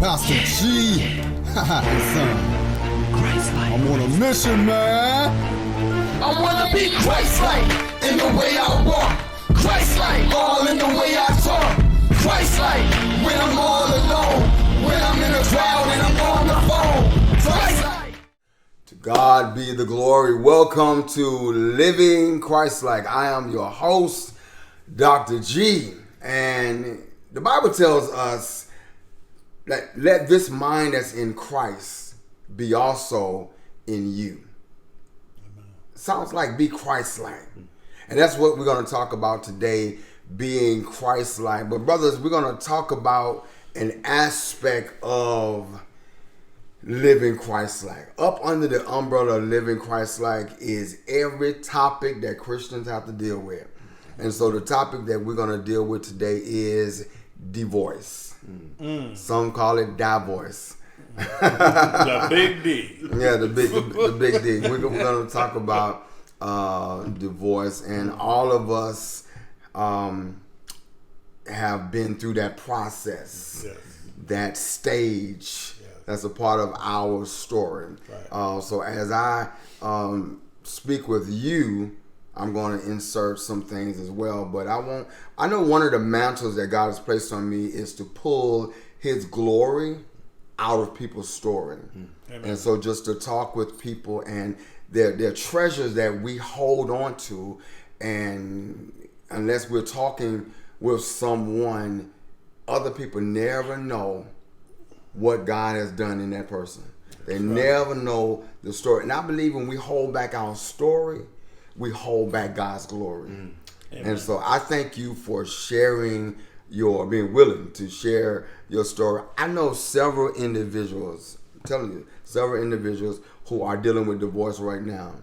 Pastor G. Son, I'm on a mission, man. I wanna be Christlike in the way I walk. Christlike all in the way I talk. Christlike when I'm all alone. When I'm in a crowd and I'm on the phone. Christlike. To God be the glory. Welcome to Living Christlike. I am your host, Dr. G. And the Bible tells us that let this mind that's in Christ be also in you. Sounds like be Christ-like. And that's what we're going to talk about today, being Christ-like. But brothers, we're going to talk about an aspect of living Christ-like. Up under the umbrella of living Christ-like is every topic that Christians have to deal with. And so the topic that we're going to deal with today is divorce. Some call it divorce. The big D. Yeah, the big D. We're going to talk about divorce, and all of us have been through that process, Yes. that stage. Yes. That's a part of our story. Right. So as I speak with you, I'm going to insert some things as well, but I know one of the mantles that God has placed on me is to pull His glory out of people's story. Amen. And so just to talk with people, and they're treasures that we hold on to, and unless we're talking with someone, other people never know what God has done in that person. They never know the story. And I believe when we hold back our story, we hold back God's glory. And so I thank you for sharing being willing to share your story. I know several individuals, I'm telling you, several individuals who are dealing with divorce right now,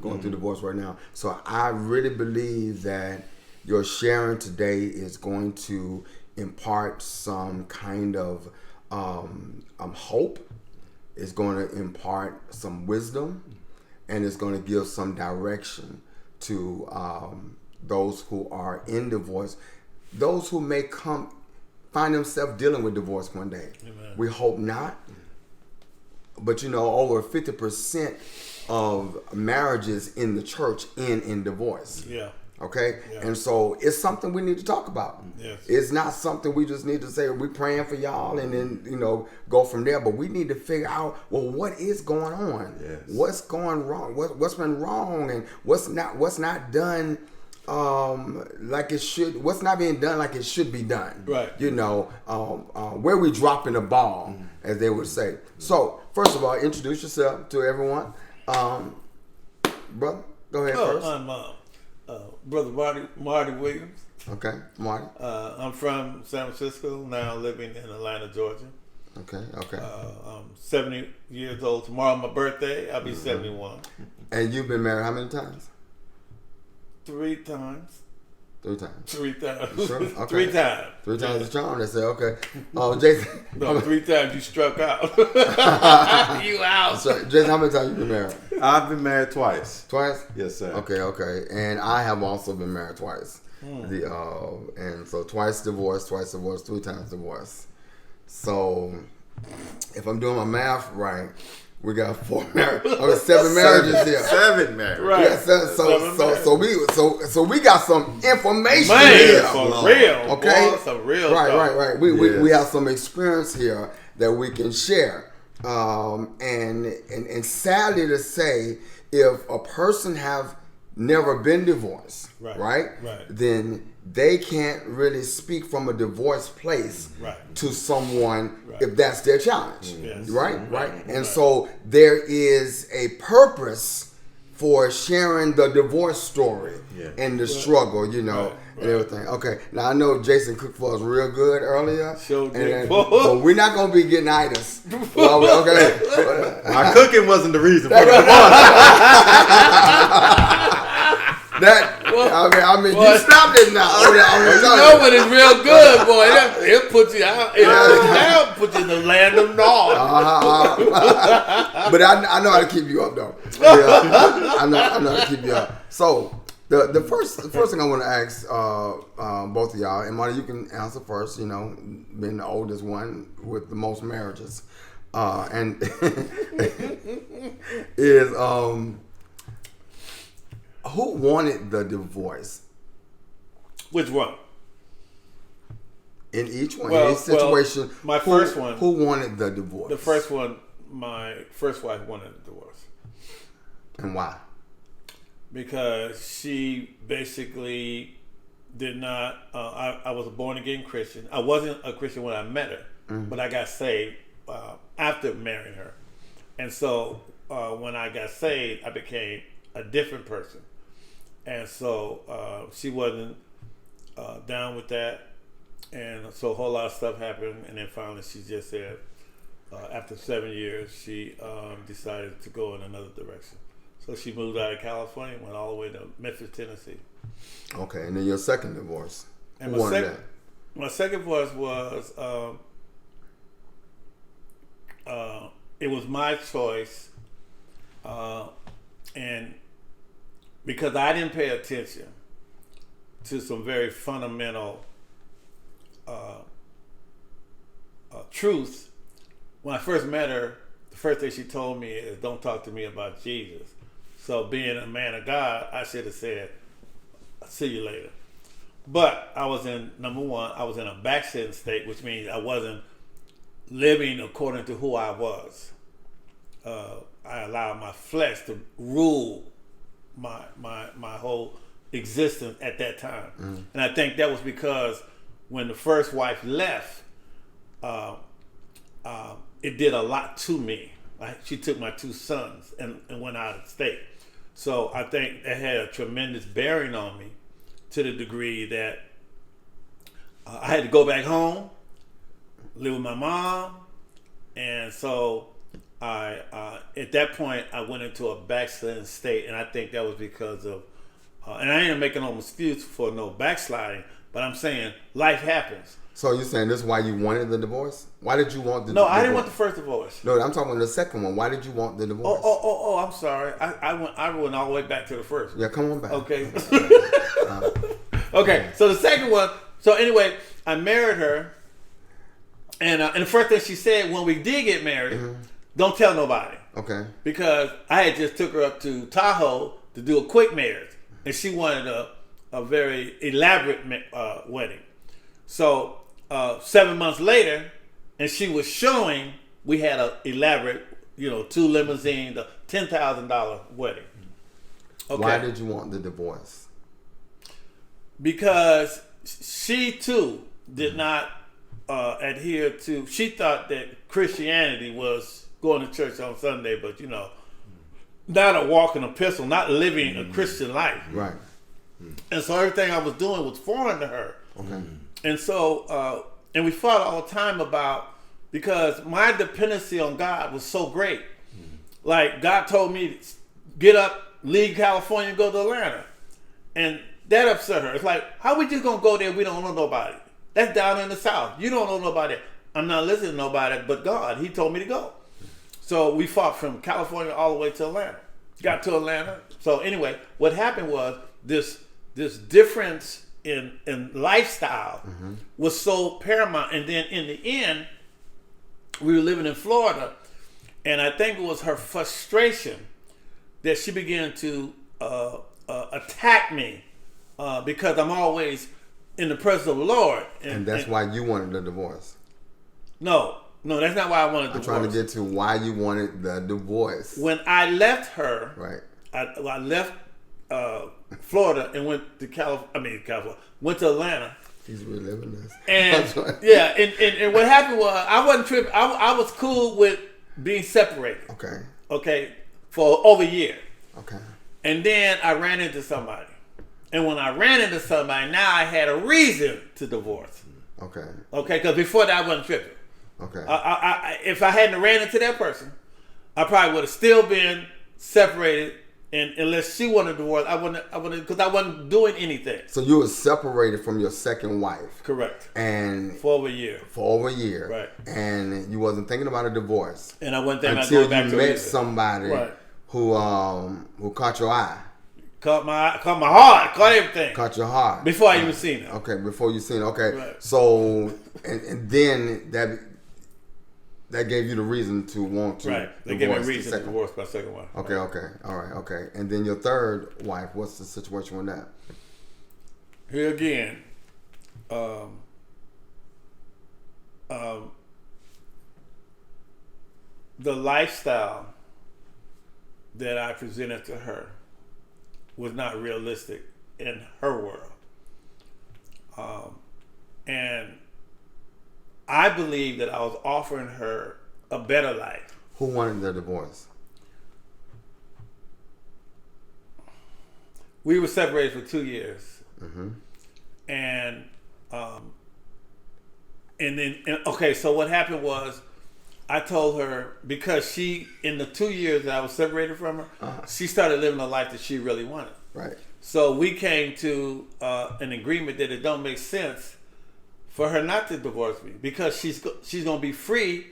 going through divorce right now. So I really believe that your sharing today is going to impart some kind of hope. It's going to impart some wisdom, and it's going to give some direction to those who are in divorce, those who may find themselves dealing with divorce one day. Amen. We hope not. But over 50% of marriages in the church end in divorce. Yeah. Okay? Yeah. And so it's something we need to talk about. Yes. It's not something we just need to say, we're praying for y'all and then, go from there. But we need to figure out, well, what is going on? Yes. What's going wrong? What's been wrong, and what's not done like it should, what's not being done like it should be done. Right. Where we dropping the ball, as they would say. So, first of all, introduce yourself to everyone. Brother, go ahead first. I'm Brother Marty Williams. Okay, Marty. I'm from San Francisco, now living in Atlanta, Georgia. Okay. I'm 70 years old. Tomorrow, my birthday. I'll be 71. And you've been married how many times? 3 times. 3 times. 3 times. Sure? Okay. 3 times. 3 times the charm, they say, okay. Jason. No, 3 times you struck out. You out. So, Jason, how many times you been married? I've been married twice. Twice? Yes, sir. Okay. And I have also been married twice. And so twice divorced, 3 times divorced. So if I'm doing my math right, we got 7 marriages here. 7 married. Right. Yeah, so we got some information Man, here. for real. Okay? Boy, some real Right. stuff. We have some experience here that we can share. And sadly to say, if a person have never been divorced, right, then they can't really speak from a divorced place to someone if that's their challenge. Yes. Right. And so there is a purpose for sharing the divorce story and the struggle, and everything. Okay, now I know Jason cooked for us real good earlier. Sure did. But we're not going to be getting itis. Well, okay. My cooking wasn't the reason for the divorce. You stopped it now. But it's real good, boy. It puts you out. It'll put you in the land of Nod. But I know how to keep you up, though. Yeah, I know how to keep you up. So The first thing I want to ask both of y'all, and Marty, you can answer first. You know, being the oldest one with the most marriages, and is who wanted the divorce? Which one? In each one, Well, in each situation, my first one. Who wanted the divorce? The first one, my first wife wanted a divorce. And why? Because she basically did not. I was a born again Christian. I wasn't a Christian when I met her, but I got saved after marrying her. And so when I got saved, I became a different person. And so she wasn't down with that. And so a whole lot of stuff happened. And then finally she just said, after 7 years, she decided to go in another direction. So she moved out of California and went all the way to Memphis, Tennessee. Okay, and then your second divorce. And Who wanted that? My second divorce was, it was my choice. And because I didn't pay attention to some very fundamental truths. When I first met her, the first thing she told me is, don't talk to me about Jesus. So being a man of God, I should have said, I'll see you later. But I was in, number one, I was in a backslidden state, which means I wasn't living according to who I was. I allowed my flesh to rule my whole existence at that time. And I think that was because when the first wife left, it did a lot to me. Like, she took my two sons and went out of state. So I think that had a tremendous bearing on me, to the degree that I had to go back home, live with my mom. And so I at that point, I went into a backsliding state. And I think that was because of, and I ain't making no excuse for no backsliding, but I'm saying life happens. So you're saying this is why you wanted the divorce? Why did you want the No, divorce? I didn't want the first divorce. No, I'm talking about the second one. Why did you want the divorce? Oh, I'm sorry. I went all the way back to the first. Yeah, come on back. Okay. Okay, so the second one, so anyway, I married her, and the first thing she said when we did get married, don't tell nobody. Okay. Because I had just took her up to Tahoe to do a quick marriage, and she wanted a very elaborate wedding. So 7 months later, and she was showing, we had an elaborate, 2 limousines, a $10,000 wedding. Okay. Why did you want the divorce? Because she too did not adhere to, she thought that Christianity was going to church on Sunday, but not a walking epistle, not living a Christian life. Right. And so everything I was doing was foreign to her. Okay. And so, and we fought all the time because my dependency on God was so great. Like, God told me, get up, leave California, and go to Atlanta. And that upset her. It's like, how we just gonna go there if we don't know nobody? That's down in the South. You don't know nobody. I'm not listening to nobody but God. He told me to go. So we fought from California all the way to Atlanta. Got to Atlanta. So anyway, what happened was this difference in lifestyle was so paramount. And then in the end, we were living in Florida, and I think it was her frustration that she began to attack me because I'm always in the presence of the Lord. And that's why you wanted the divorce. No, that's not why I wanted the divorce. I'm trying to get to why you wanted the divorce. When I left her, right? I left Florida and went to California. Went to Atlanta. He's reliving this. And yeah, and what happened was I wasn't tripping. I was cool with being separated. Okay, for over a year. Okay. And then I ran into somebody. And when I ran into somebody, now I had a reason to divorce. Okay. Okay, because before that I wasn't tripping. Okay. If I hadn't ran into that person, I probably would have still been separated. And unless she wanted a divorce, I wouldn't, because I wasn't doing anything. So you were separated from your second wife. Correct. And for over a year. Right. And you wasn't thinking about a divorce. And I wasn't thinking until about going back you to met somebody who caught your eye. Caught my heart. Caught everything. Caught your heart Before I even seen it. Okay, before you seen it. Okay, Right. so and then that gave you the reason to want to Right. They gave me a divorce the reason to second- divorce my second wife. Okay, okay, all right, okay. And then your third wife, what's the situation with that? Here again, the lifestyle that I presented to her was not realistic in her world. And I believe that I was offering her a better life. Who wanted the divorce? We were separated for 2 years. Mm-hmm. And then okay, so what happened was I told her, because she, in the 2 years that I was separated from her, she started living a life that she really wanted. Right. So we came to an agreement that it don't make sense for her not to divorce me, because she's going to be free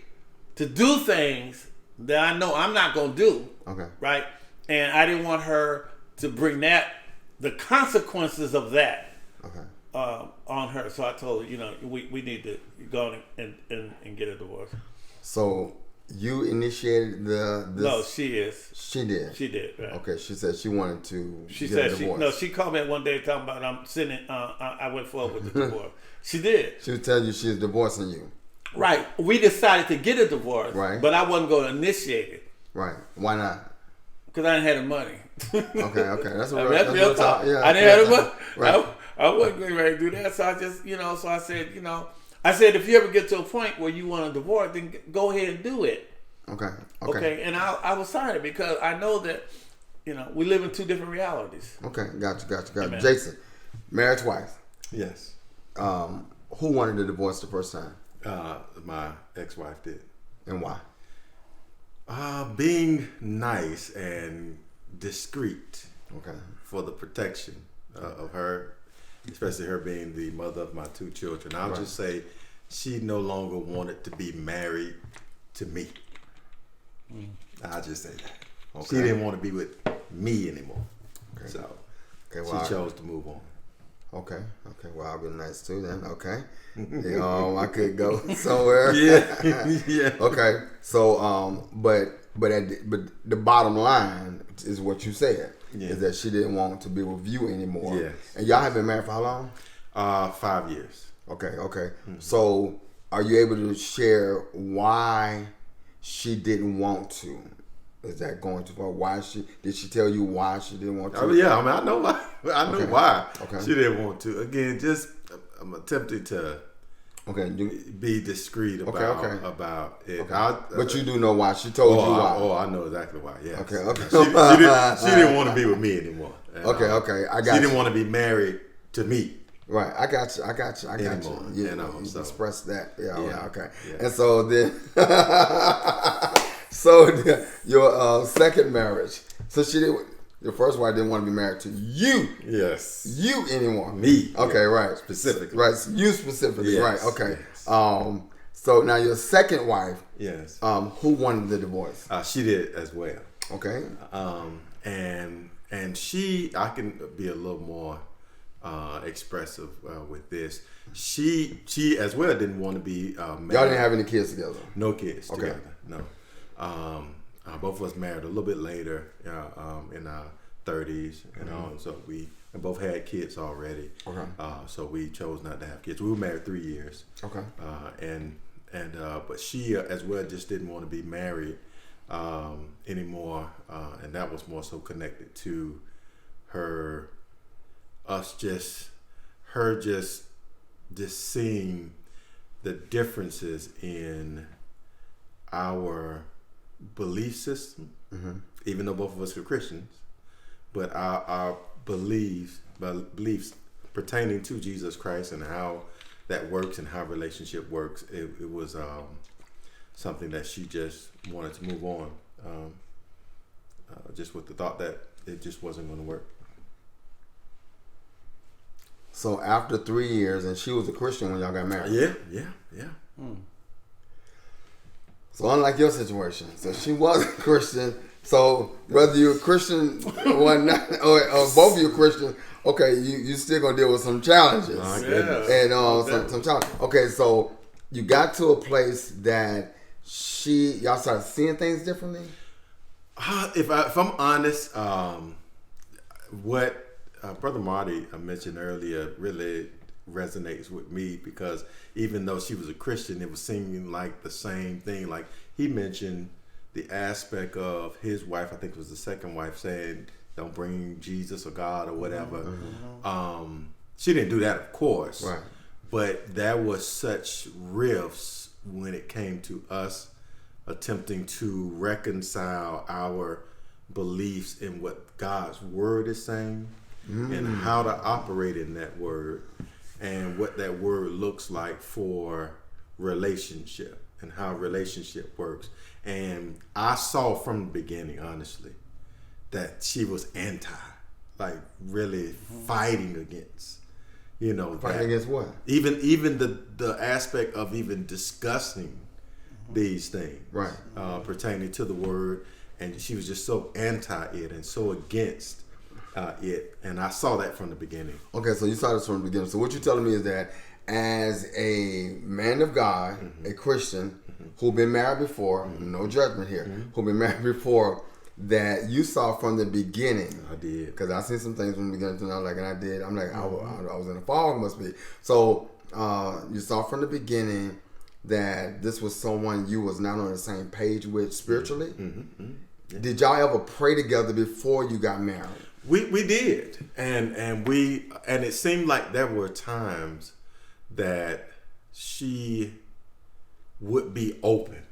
to do things that I know I'm not going to do. Okay. Right? And I didn't want her to bring the consequences of that on her. So I told her, we need to go and get a divorce. So you initiated this? No, she is. She did. She did. Right. Okay. She said she wanted to. She get said a divorce. she called me one day talking about I'm sitting. I went forward with the divorce. She did. She was telling you she's divorcing you. Right. We decided to get a divorce. Right. But I wasn't going to initiate it Right. Why not? because I didn't have the money. Okay. That's I what. mean, that's real talk. Yeah. I didn't have the money. Right. I wasn't going ready to do that. So I just, so I said, I said, if you ever get to a point where you want a divorce, then go ahead and do it. Okay. Okay. And I will sign it, because I know that, we live in two different realities. Okay. Gotcha. Amen. Jason, married twice. Yes. Who wanted the divorce the first time, My ex-wife did. and why? Being nice and discreet Okay. for the protection of her, especially her being the mother of my two children. I'll just say she no longer wanted to be married to me. I'll just say that. Okay. She didn't want to be with me anymore. Okay. So Okay. she chose to move on. Okay. Well, I'll be nice too then. Okay. I could go somewhere. Yeah. Okay. So, but the bottom line is what you said, is that she didn't want to be with you anymore. Yes. And y'all have been married for how long? 5 years. Okay. Mm-hmm. So, are you able to share why she didn't want to? Is that going too far? Why did she tell you why she didn't want to? Oh yeah, I know why. I know why she didn't want to. Again, just I'm attempting to be discreet about it. Okay. But you do know why she told you why. I know exactly why. Yeah. Okay. She didn't want to be with me anymore. And, Okay. I got She you. didn't want to be married to me. Right, I got you. Anymore, You so. expressed that. Yeah. Okay. Yeah. And so then, your second marriage. So your first wife didn't want to be married to you. Yes. You anymore. Me. Okay. Yeah. Right. Specifically. Right. You specifically. Yes, Right. Okay. yes. So now your second wife. Yes. Who wanted the divorce? She did as well. Okay. And she, I can be a little more expressive with this. She as well didn't want to be married. Y'all didn't have any kids together. No kids Okay. together. No. Both of us married a little bit later, in our 30s, and so we both had kids already. Okay. So we chose not to have kids. We were married 3 years. Okay. But she as well just didn't want to be married anymore, and that was more so connected to her just seeing the differences in our belief system, even though both of us were Christians, but our beliefs pertaining to Jesus Christ and how that works and how relationship works, it was something that she just wanted to move on, just with the thought that it just wasn't going to work. So after 3 years, and she was a Christian when y'all got married. Yeah. So unlike your situation, so she was a Christian So whether you're a Christian or not, or both of you Christians, okay, you still gonna deal with some challenges. My goodness. And some challenges. Okay, so you got to a place that y'all started seeing things differently. If I'm honest, what Brother Marty mentioned earlier really resonates with me, because even though she was a Christian, it was seeming like the same thing. Like he mentioned the aspect of his wife, I think it was the second wife, saying, "Don't bring Jesus or God or whatever." Mm-hmm. She didn't do that, of course, right? But there was such rifts when it came to us attempting to reconcile our beliefs in what God's word is saying, and how to operate in that word, and what that word looks like for relationship and how relationship works. And I saw from the beginning, honestly, that she was anti, like really fighting against, Fighting against what? Even the aspect of even discussing these things, right, pertaining to the word. And she was just so anti it and so against it. And I saw that from the beginning. Okay, so you saw this from the beginning. So what you're telling me is that as a man of God, a Christian, who've been married before, no judgment here, who've been married before, that you saw from the beginning. I did. Because I seen some things from the beginning, and I was like, and I did. I'm like, I was in the fog, must be. So you saw from the beginning that this was someone you was not on the same page with spiritually. Yeah. Did y'all ever pray together before you got married? We did, and it seemed like there were times that she would be open.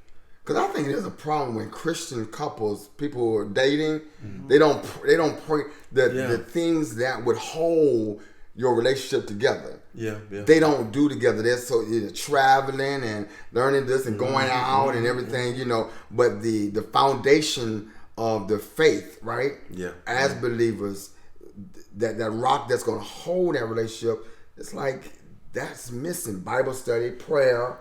Because I think there's a problem when Christian couples, people who are dating, they don't pray the things that would hold your relationship together. Yeah. They don't do together. They're so traveling and learning this and going out and everything, But the foundation of the faith, right? Yeah. As believers, that rock that's going to hold that relationship, it's like that's missing. Bible study, prayer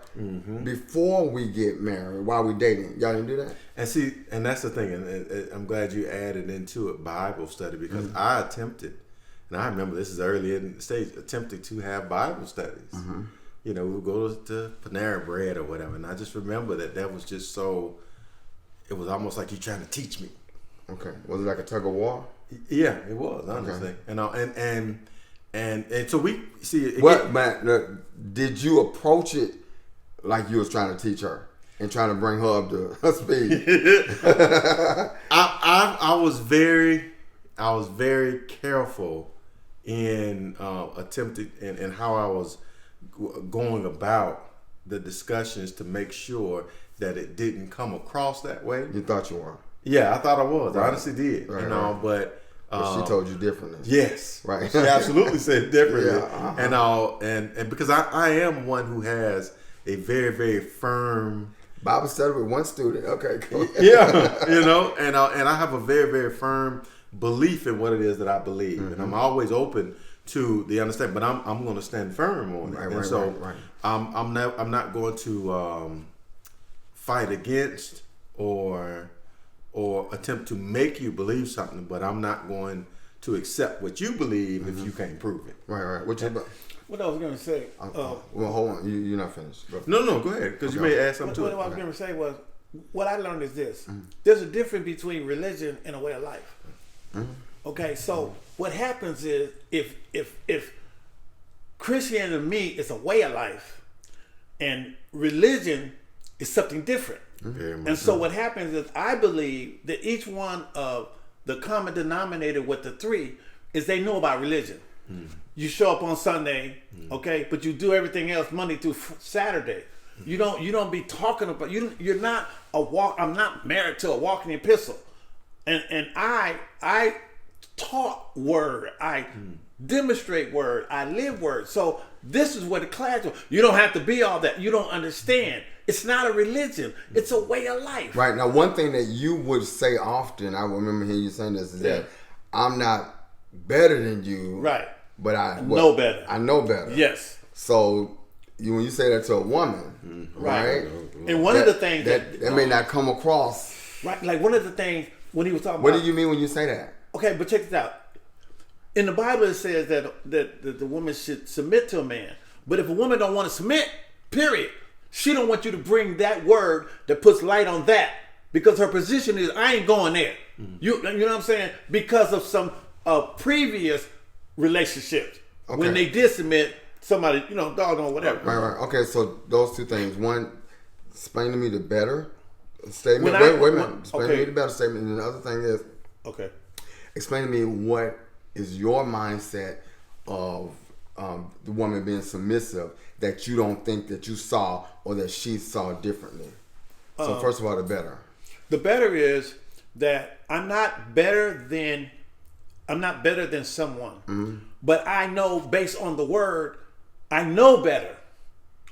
before we get married, while we're dating. Y'all didn't do that? And see, and that's the thing. And I'm glad you added into it Bible study, because I attempted. And I remember this is early in the stage, attempting to have Bible studies. We would go to Panera Bread or whatever. And I just remember that was just so, it was almost like you're trying to teach me. Okay. Was it like a tug of war? Yeah, it was, honestly. Okay. And so we see. What, man, did you approach it like you was trying to teach her and trying to bring her up to her speed? I was very careful in attempting and how I was going about the discussions to make sure that it didn't come across that way. You thought you were? Yeah, I thought I was. Right. I honestly did. Right. But she told you differently. Yes, right. She absolutely said differently. Yeah, and because I am one who has a very, very firm Bible study with one student. Okay, cool. Yeah, and I have a very, very firm belief in what it is that I believe, and I'm always open to the understanding. But I'm going to stand firm on it. Right. I'm not going to fight against or attempt to make you believe something. But I'm not going to accept what you believe if you can't prove it. Right. What I was going to say. Well, hold on. You're not finished. No, go ahead, because you may add something to it. What I was going to say was, what I learned is this. There's a difference between religion and a way of life. Okay, so what happens is if Christianity to me is a way of life and religion is something different. And so what happens is I believe that each one of the common denominator with the three is they know about religion. You show up on Sunday, okay, but you do everything else Monday through Saturday. You don't be talking about you're not I'm not married to a walking epistle. And I taught word. I demonstrate word. I live word. So this is what the class is. You don't have to be all that. You don't understand. It's not a religion. It's a way of life. Right. Now, one thing that you would say often, I remember hearing you saying this, is that I'm not better than you. Right. But I know better. I know better. Yes. So when you say that to a woman, right? And one of the things that may not come across. Right. Like one of the things when he was talking What about. do you mean when you say that? Okay, but check this out. In the Bible, it says that the woman should submit to a man. But if a woman don't want to submit, period, she don't want you to bring that word that puts light on that, because her position is, I ain't going there. You know what I'm saying? Because of some previous relationships. Okay. When they did submit, somebody, dog or whatever. Right. Okay, so those two things. One, explain to me the better statement. Wait a minute. Explain to me the better statement. And the other thing is, Okay. explain to me what is your mindset of the woman being submissive that you don't think that you saw or that she saw differently. So first of all, the better. The better is that I'm not better than someone, but I know based on the word, I know better.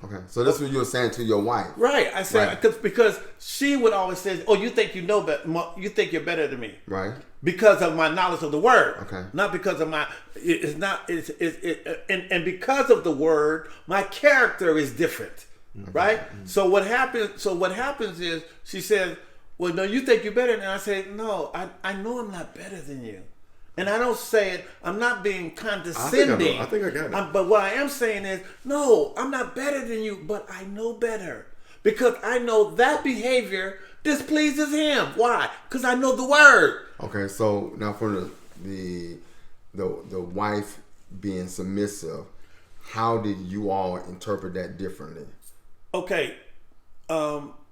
Okay, so this is what you were saying to your wife. Right. I said because she would always say, "Oh, you think you know better? You think you're better than me?" Right. Because of my knowledge of the word. Okay. Not because of my. It's not. And because of the word, my character is different. Right. So what happens is she says, "Well, no, you think you're better than me." I say, "No, I know I'm not better than you." And I don't say it, I'm not being condescending. I think I got it. But what I am saying is, no, I'm not better than you, but I know better. Because I know that behavior displeases him. Why? Because I know the word. Okay, so now for the wife being submissive, how did you all interpret that differently? Okay.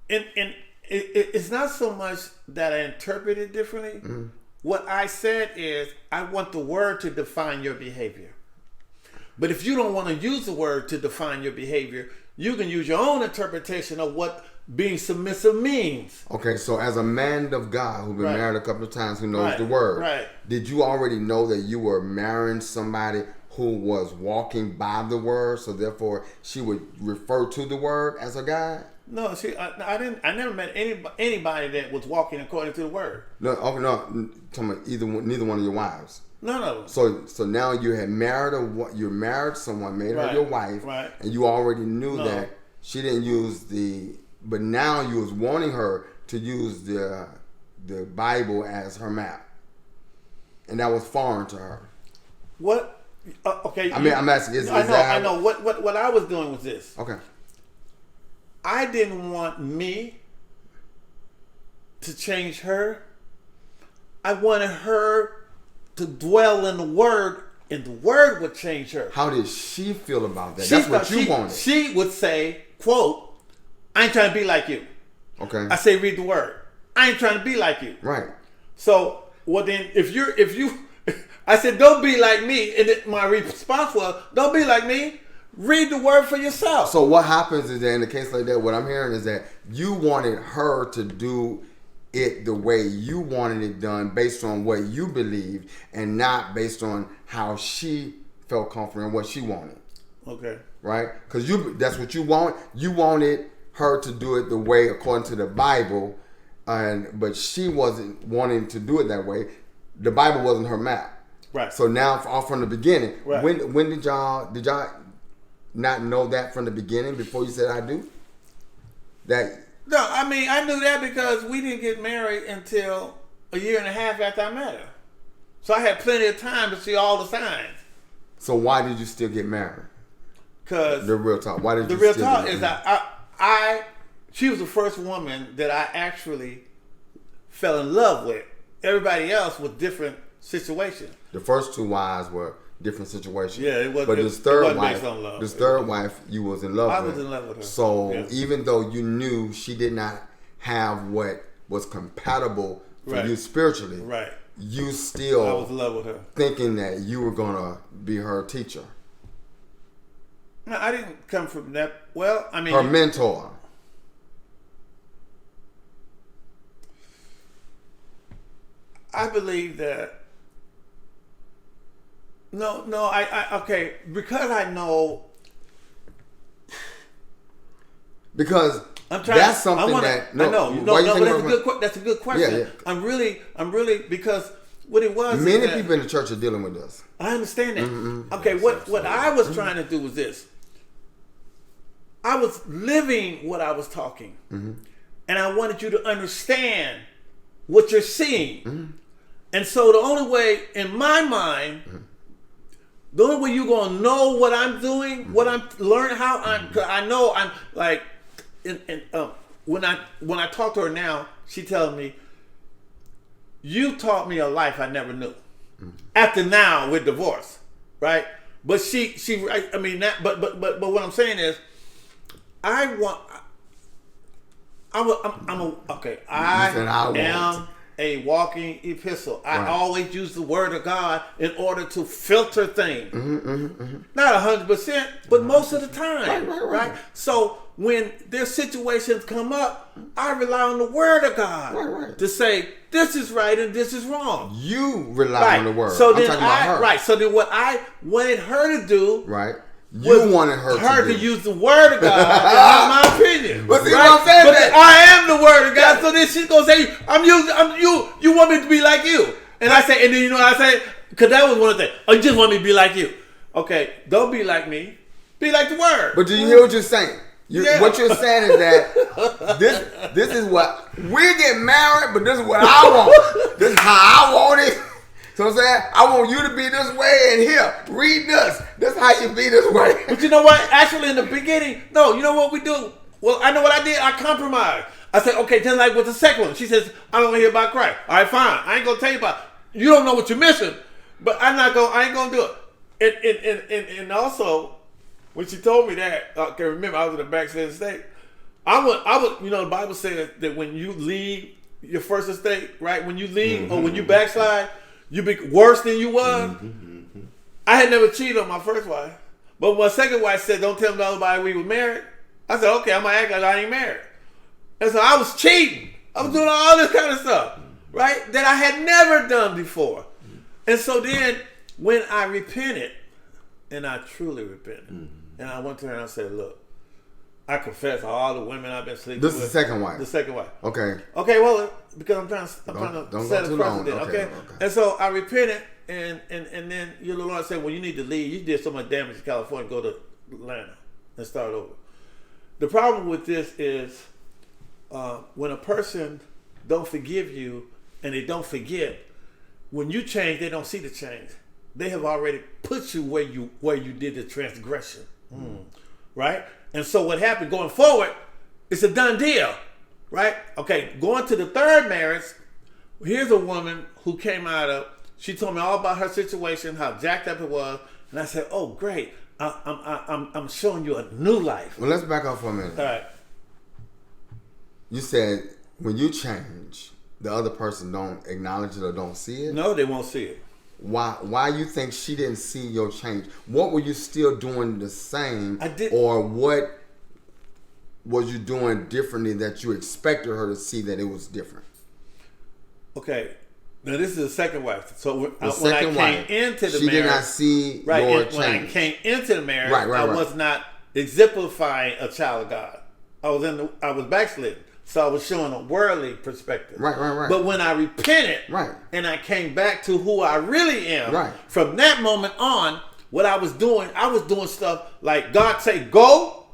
It's not so much that I interpret it differently. What I said is, I want the word to define your behavior. But if you don't want to use the word to define your behavior, you can use your own interpretation of what being submissive means. Okay, so as a man of God who's been married a couple of times, who knows Right. the word, Right. did you already know that you were marrying somebody who was walking by the word, so therefore she would refer to the word as a guide? No, see, I didn't. I never met anybody that was walking according to the word. No, okay, no, talking about neither one of your wives. No. So now you had you married someone, made her your wife, right. and you already knew that she didn't use but now you was wanting her to use the Bible as her map, and that was foreign to her. What? Okay. I'm asking. I know. What I was doing was this. Okay. I didn't want me to change her. I wanted her to dwell in the word, and the word would change her. How did she feel about that? That's what you wanted. She would say, quote, I ain't trying to be like you. Okay. I say, read the word. I ain't trying to be like you. Right. So, well then, if you, I said, don't be like me. And my response was, don't be like me. Read the word for yourself. So what happens is that in a case like that, what I'm hearing is that you wanted her to do it the way you wanted it done based on what you believed and not based on how she felt comfortable and what she wanted. Okay. Right? Because that's what you want. You wanted her to do it the way according to the Bible, but she wasn't wanting to do it that way. The Bible wasn't her map. Right. So now, all from the beginning, right. when did y'all not know that from the beginning before you said I do? No, I mean, I knew that because we didn't get married until a year and a half after I met her. So I had plenty of time to see all the signs. So why did you still get married? Because the real talk. Why did the you real still talk get is married? she was the first woman that I actually fell in love with. Everybody else was different situations. The first two wives were different situations. Yeah, it wasn't. But this third wife, wife, you was in love with. I was in love with her. So even though you knew she did not have what was compatible for you spiritually, right? You still I was in love with her, thinking that you were gonna be her teacher. No, I didn't come from that. Well, I mean, her mentor. I believe that. No, okay, because I know. Because I'm trying. That's something that's a good question. Yeah. I'm really because what it was. Many people in the church are dealing with this. I understand that. Mm-hmm. Okay, what I was trying to do was this. I was living what I was talking, and I wanted you to understand what you're seeing. And so the only way, in my mind, the only way you're going to know what I'm doing, what I'm learning, how I know I'm like, when I talk to her now, she tells me, you taught me a life I never knew. After now, we're divorced, right? But I mean, that, but what I'm saying is, I am a walking epistle. I always use the word of God in order to filter things. Not 100%, but most of the time. Right? So when there's situations come up, I rely on the word of God to say, this is right and this is wrong. You rely on the word. So I'm then talking about her. Right. So then what I wanted her to do, you wanted her to use the word of God, in my opinion. But see what I'm saying? But I am the word of God. So then she's gonna say, you want me to be like you. And I say, and then you know what I say? Because that was one of the things. Oh, you just want me to be like you. Okay, don't be like me. Be like the word. But do you hear what you're saying? What you're saying is that this is what we get married, but this is what I want. This is how I want it. So I'm saying, I want you to be this way, and here, read this. This is how you be this way. But you know what? Actually, in the beginning, no, you know what we do? Well, I know what I did. I compromised. I said, okay, just like with the second one. She says, I don't want to hear about Christ. All right, fine. I ain't going to tell you about it. You don't know what you're missing, but I ain't going to do it. And also, when she told me that, I can remember I was in a backslidden state. I would, you know, the Bible says that when you leave your first estate, right? When you leave or when you backslide, you be worse than you was. I had never cheated on my first wife, but my second wife said, "Don't tell nobody we were married." I said, "Okay, I'm gonna act like I ain't married." And so I was cheating. I was doing all this kind of stuff, right? That I had never done before. And so then, when I repented, and I truly repented, and I went to her and I said, "Look, I confess all the women I've been sleeping with." This is the second wife. The second wife. Okay. Okay, well, because I'm trying to don't set go a too precedent, long. okay? And so I repented, and then the Lord said, well, you need to leave. You did so much damage in California, go to Atlanta and start over. The problem with this is when a person don't forgive you and they don't forget, when you change, they don't see the change. They have already put you where you did the transgression, right? And so what happened going forward, it's a done deal, right? Okay, going to the third marriage, here's a woman who came out of, she told me all about her situation, how jacked up it was, and I said, oh, great, I'm showing you a new life. Well, let's back up for a minute. All right. You said when you change, the other person don't acknowledge it or don't see it? No, they won't see it. Why you think she didn't see your change? What were you still doing the same? I did. Or what was you doing differently that you expected her to see that it was different? Okay. Now this is the second wife. So when I second came wife, into the she marriage, did not see right, your and change. when I came into the marriage, Right. I was not exemplifying a child of God. I was backslidden. So I was showing a worldly perspective. Right. But when I repented, and I came back to who I really am, from that moment on, what I was doing stuff like God say, go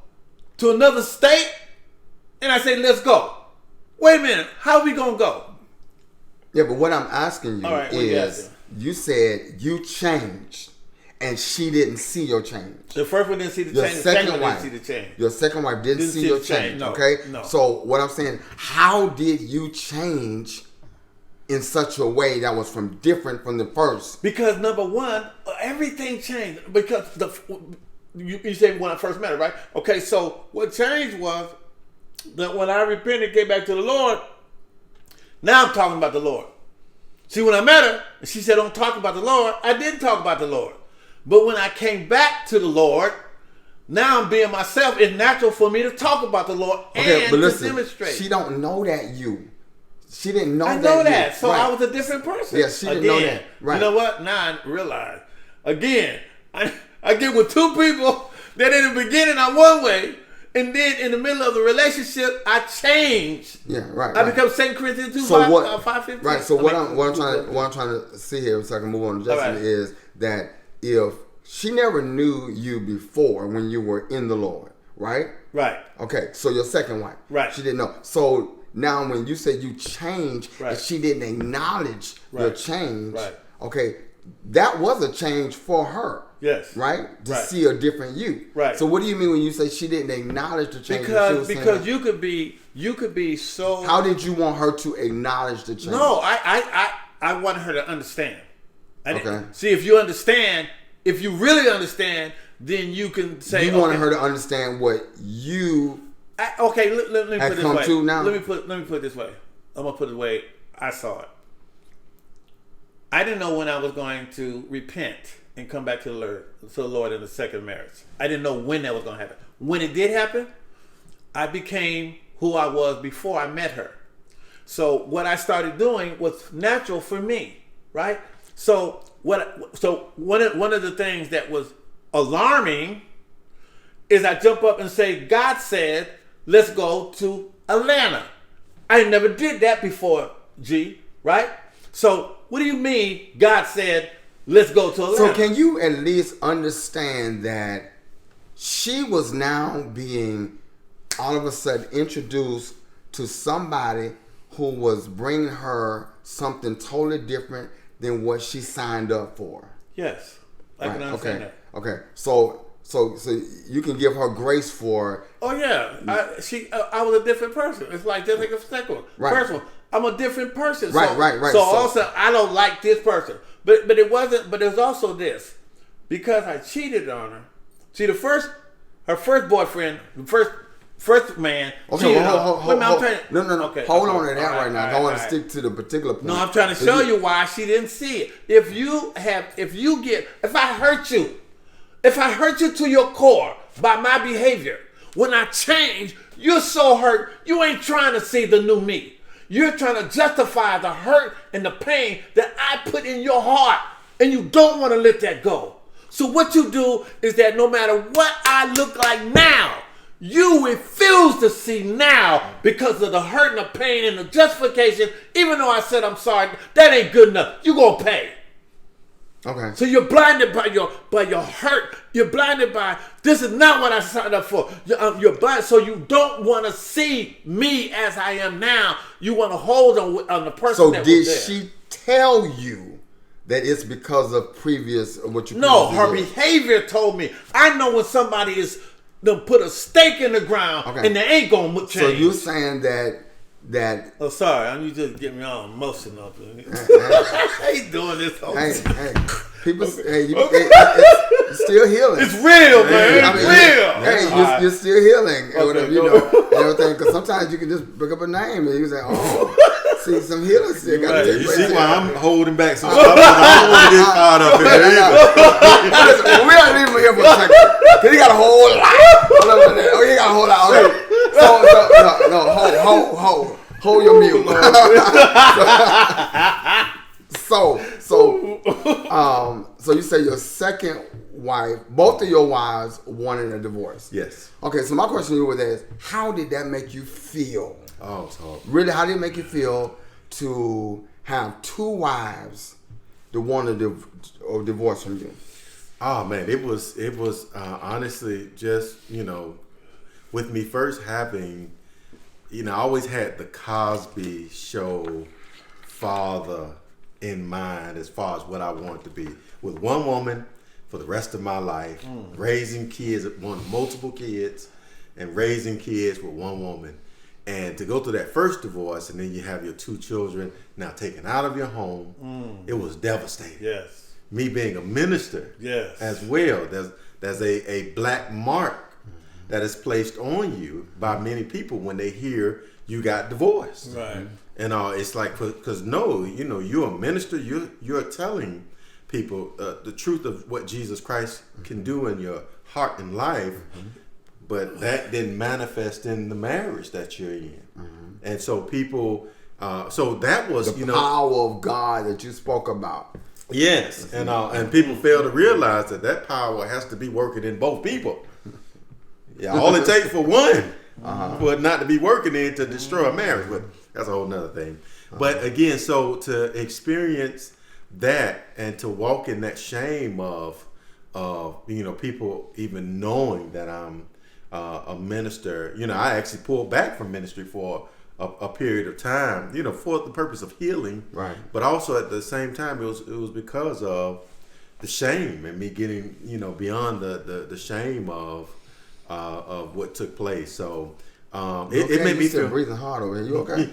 to another state, and I say, let's go. Wait a minute, how are we gonna go? Yeah, but what I'm asking you is, you said you changed, and she didn't see your change. The first one didn't see the change. The second wife didn't see the change. Your second wife didn't see your change. No, okay? No. So what I'm saying, how did you change in such a way that was different from the first? Because number one, everything changed. Because you said when I first met her, right? Okay, so what changed was that when I repented, came back to the Lord, now I'm talking about the Lord. See, when I met her, and she said, don't talk about the Lord, I didn't talk about the Lord. But when I came back to the Lord, now I'm being myself. It's natural for me to talk about the Lord and but listen, to demonstrate. She don't know that you. She didn't know that. I know that. You. So I was a different person. Yeah, she didn't know that. Right. You know what? Now I realize. Again, I get with two people that in the beginning I'm one way, and then in the middle of the relationship I change. Yeah, right. I become 2 Corinthians 2, so 5:15. Right. So what I'm trying to see here, so I can move on to Justin, is that if she never knew you before when you were in the Lord, right? Right. Okay. So your second wife, right? She didn't know. So now when you said you changed and she didn't acknowledge your change, okay, that was a change for her. Yes. Right? To see a different you. Right. So what do you mean when you say she didn't acknowledge the change? Because you could be so. How did you want her to acknowledge the change? No, I wanted her to understand. See, if you understand, if you really understand, then you can say. You wanted her to understand what you. Let me put it this way. Now? Let me put it this way. I'm gonna put it the way I saw it. I didn't know when I was going to repent and come back to the Lord in the second marriage. I didn't know when that was going to happen. When it did happen, I became who I was before I met her. So what I started doing was natural for me, right? So one of the things that was alarming is I jump up and say, God said, let's go to Atlanta. I never did that before, G, right? So what do you mean God said, let's go to Atlanta? So can you at least understand that she was now being all of a sudden introduced to somebody who was bringing her something totally different than what she signed up for? Yes, I can understand that. Okay, so you can give her grace for. Oh yeah, I was a different person. It's like just like a second one. Right. First one, I'm a different person. Right. So also, I don't like this person. But it wasn't. But there's also this, because I cheated on her. See, her first boyfriend, the first man. Okay, hold on. No. Okay, hold on to that right now. I don't want to stick to the particular point. No, I'm trying to show you why she didn't see it. If I hurt you to your core by my behavior, when I change, you're so hurt, you ain't trying to see the new me. You're trying to justify the hurt and the pain that I put in your heart, and you don't want to let that go. So what you do is that no matter what I look like now, you refuse to see now because of the hurt and the pain and the justification. Even though I said I'm sorry, that ain't good enough. You gonna pay. Okay. So you're blinded by your hurt. You're blinded by, this is not what I signed up for. You're blind, so you don't want to see me as I am now. You want to hold on the person that was there. So did she tell you that it's because of previous what you? No, her behavior told me. I know when somebody is to put a stake in the ground and they ain't gonna change. So you're saying that. Oh, sorry, you just get me all emotional. He's doing this whole people, it's still healing. It's real, man. It's real. You're still healing, and everything. Because sometimes you can just bring up a name and you say, "Oh, see, some healing still got to take place." You see why I'm holding back some stuff? I don't want to get caught up in it. We don't leave him here for a second. Cause he got a whole lot. He got a whole lot. So hold your mute. So you say your second wife, both of your wives wanted a divorce. Yes. Okay, so my question to you is, how did that make you feel? Oh, it's hard. Really, how did it make you feel to have two wives that wanted a divorce from you? Oh man, it was honestly just, with me first having, I always had the Cosby Show father in mind as far as what I wanted to be. With one woman for the rest of my life, raising kids, multiple kids, and raising kids with one woman. And to go through that first divorce, and then you have your two children now taken out of your home, it was devastating. Yes. Me being a minister, yes, as well, there's a black mark that is placed on you by many people when they hear you got divorced. Right. And it's like, because you're a minister, you're telling people the truth of what Jesus Christ can do in your heart and life, but that didn't manifest in the marriage that you're in. And so people, so that was the power of God that you spoke about. Yes, and people fail to realize that power has to be working in both people. Yeah, all it takes for one for it not to be working in to destroy a marriage, but that's a whole nother thing. But again, so to experience that and to walk in that shame of people even knowing that I'm a minister, I actually pulled back from ministry for a period of time, for the purpose of healing. Right. But also at the same time, it was because of the shame and me getting, beyond the shame of what took place. So it made me feel breathing hard over here. You okay?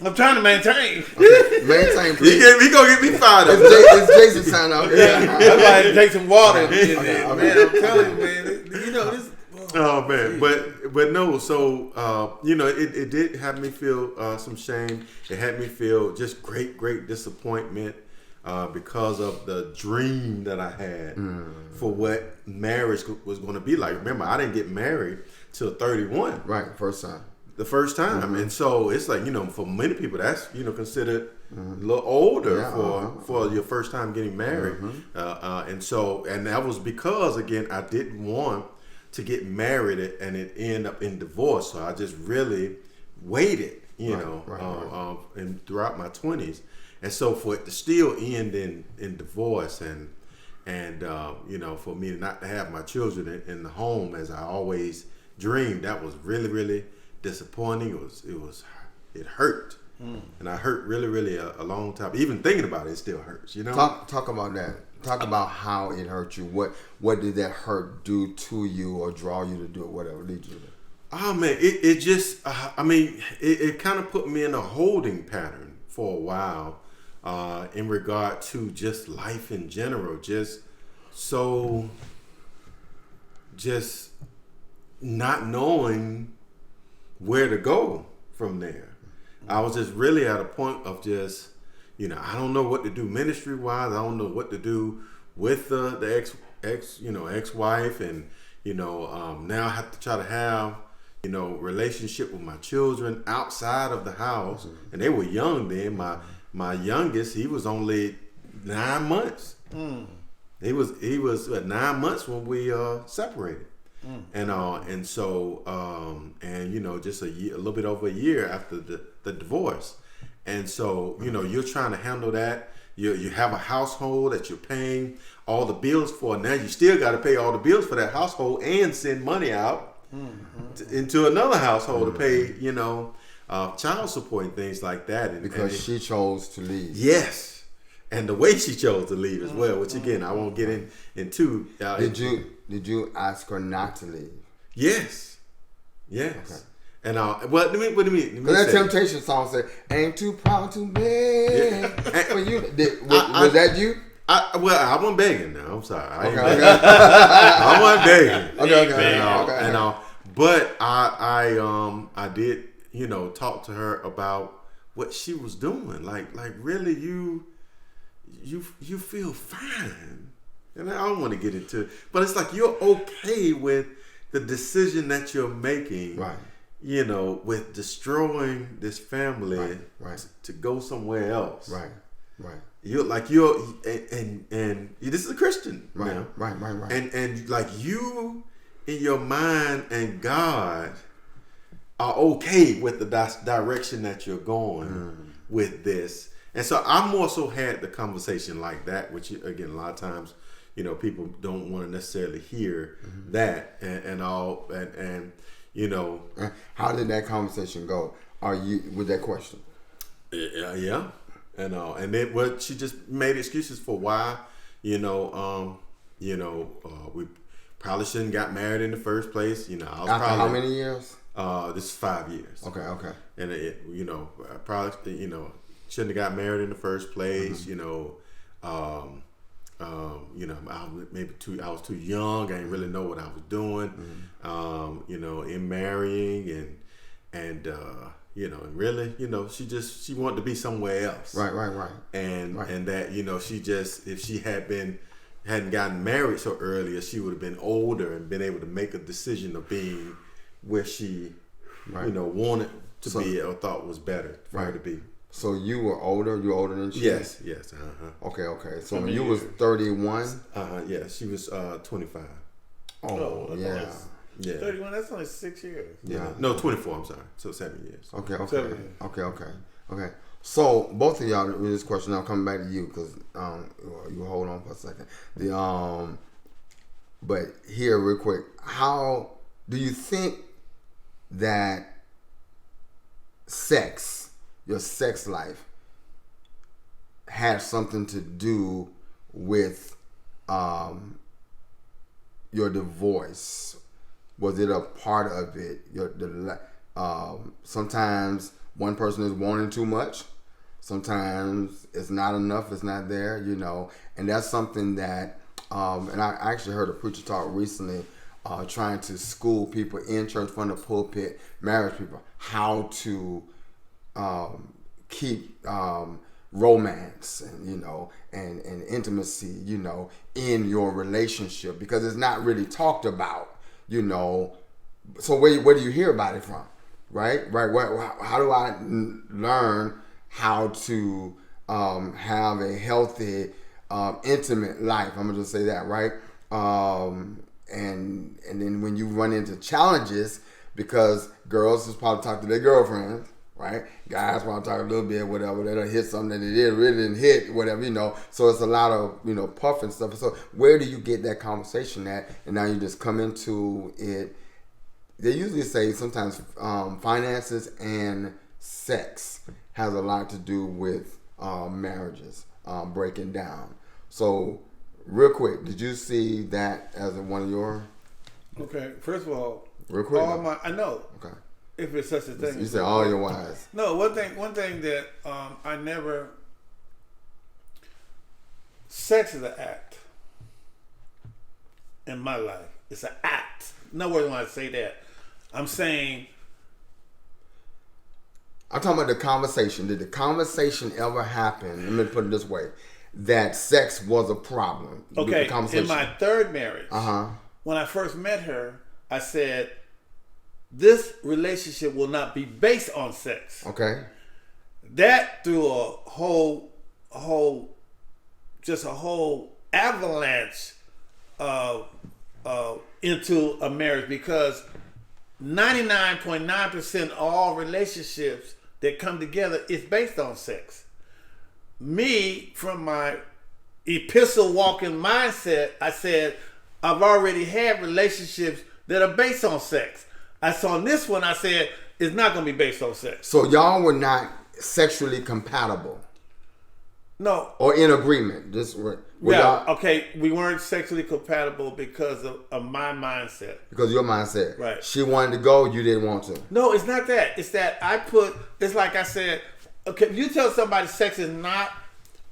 I'm trying to maintain. Okay. Maintain. He gonna get me fired up. It's Jason's time out. That's why I had to take some water. Okay. Man, I'm telling you, man. This. Oh man, but no. So it did have me feel some shame. It had me feel just great disappointment because of the dream that I had for what marriage was going to be like. Remember, I didn't get married till 31. Right, first time. The first time, and so it's like for many people that's considered a little older for your first time getting married, and that was because again I didn't want to get married and it end up in divorce, so I just really waited, and throughout my 20s, and so for it to still end in divorce and for me not to have my children in the home as I always dreamed, that was really disappointing. It hurt, and I hurt really a long time. Even thinking about it still hurts. Talk about that. Talk about how it hurt you. What did that hurt do to you or draw you to do it? Whatever lead you to it. Oh man, it just it kind of put me in a holding pattern for a while in regard to just life in general. Just not knowing where to go from there. I was just really at a point of just, I don't know what to do ministry wise. I don't know what to do with the ex-wife, and now I have to try to have relationship with my children outside of the house, and they were young then. My youngest, he was only 9 months. He was 9 months when we separated. And so just a little bit over a year after the divorce, and so you're trying to handle that. You have a household that you're paying all the bills for. Now you still got to pay all the bills for that household and send money out into another household to pay child support and things like that. Because she chose to leave. Yes, and the way she chose to leave as well, which again I won't get into. Did you ask her not to leave? Yes. Okay. And what do you mean? Because that Temptation song said, "Ain't too proud to beg for you." Was that you? I wasn't begging. Now I'm sorry. Okay. I wasn't begging. Okay. But I did talk to her about what she was doing. Like really, you feel fine. And I don't want to get into it, but it's like you're okay with the decision that you're making, right? With destroying this family, right. To go somewhere else, right. And this is a Christian, right? And like you, in your mind and God, are okay with the direction that you're going with this, and so I more so had the conversation like that, which again a lot of times. People don't want to necessarily hear that and all, and How did that conversation go? Are you with that question? Yeah, and then what she just made excuses for why, we probably shouldn't got married in the first place. I was After probably, how many years? This is 5 years. Okay. And I probably shouldn't have got married in the first place. I was too young. I didn't really know what I was doing. In marrying and really, she wanted to be somewhere else. Right. And that, she just, if she hadn't gotten married so earlier, she would have been older and been able to make a decision of being where she, wanted to be or thought was better for her to be. So you were older? You were older than she? Yes. Okay. So you was 31? Yeah, she was 25. Oh, yeah. Yeah. 31, that's only 6 years. Yeah. No, 24, I'm sorry. So 7 years. Okay. 7 years. Okay. So both of y'all, with this question, I'll come back to you because you hold on for a second. But here, real quick, how do you think that sex, your sex life, had something to do with your divorce? Was it a part of it? Sometimes one person is wanting too much. Sometimes it's not enough. It's not there, you know. And that's something that, and I actually heard a preacher talk recently, trying to school people in church from the pulpit, marriage people, how to keep romance and, you know, and intimacy, you know, in your relationship, because it's not really talked about, you know. So where do you hear about it from, right? How do I learn how to have a healthy, intimate life? I'm gonna just say that, right? And then when you run into challenges, because girls just probably talk to their girlfriends, right? Guys probably talk a little bit, whatever. They'll hit something that they really didn't hit, whatever, you know. So it's a lot of, you know, puff and stuff. So where do you get that conversation at? And now you just come into it. They usually say sometimes finances and sex has a lot to do with marriages breaking down. So real quick, did you see that as one of your? Okay, first of all, real quick. I know. Okay. If it's such a thing. You said all your wives. No, one thing that I never. Sex is an act. In my life, it's an act. No word when I say that. I'm saying. I'm talking about the conversation. Did the conversation ever happen? Let me put it this way: that sex was a problem. Okay, in my third marriage, when I first met her, I said, this relationship will not be based on sex. Okay. That threw a whole avalanche into a marriage, because 99.9% of all relationships that come together is based on sex. Me, from my epistle walking mindset, I said, I've already had relationships that are based on sex. I saw this one, I said, it's not going to be based on sex. So y'all were not sexually compatible? No. Or in agreement? Okay, we weren't sexually compatible because of my mindset. Because your mindset. Right. She wanted to go, you didn't want to. No, it's not that. It's that it's like I said, okay, if you tell somebody sex is not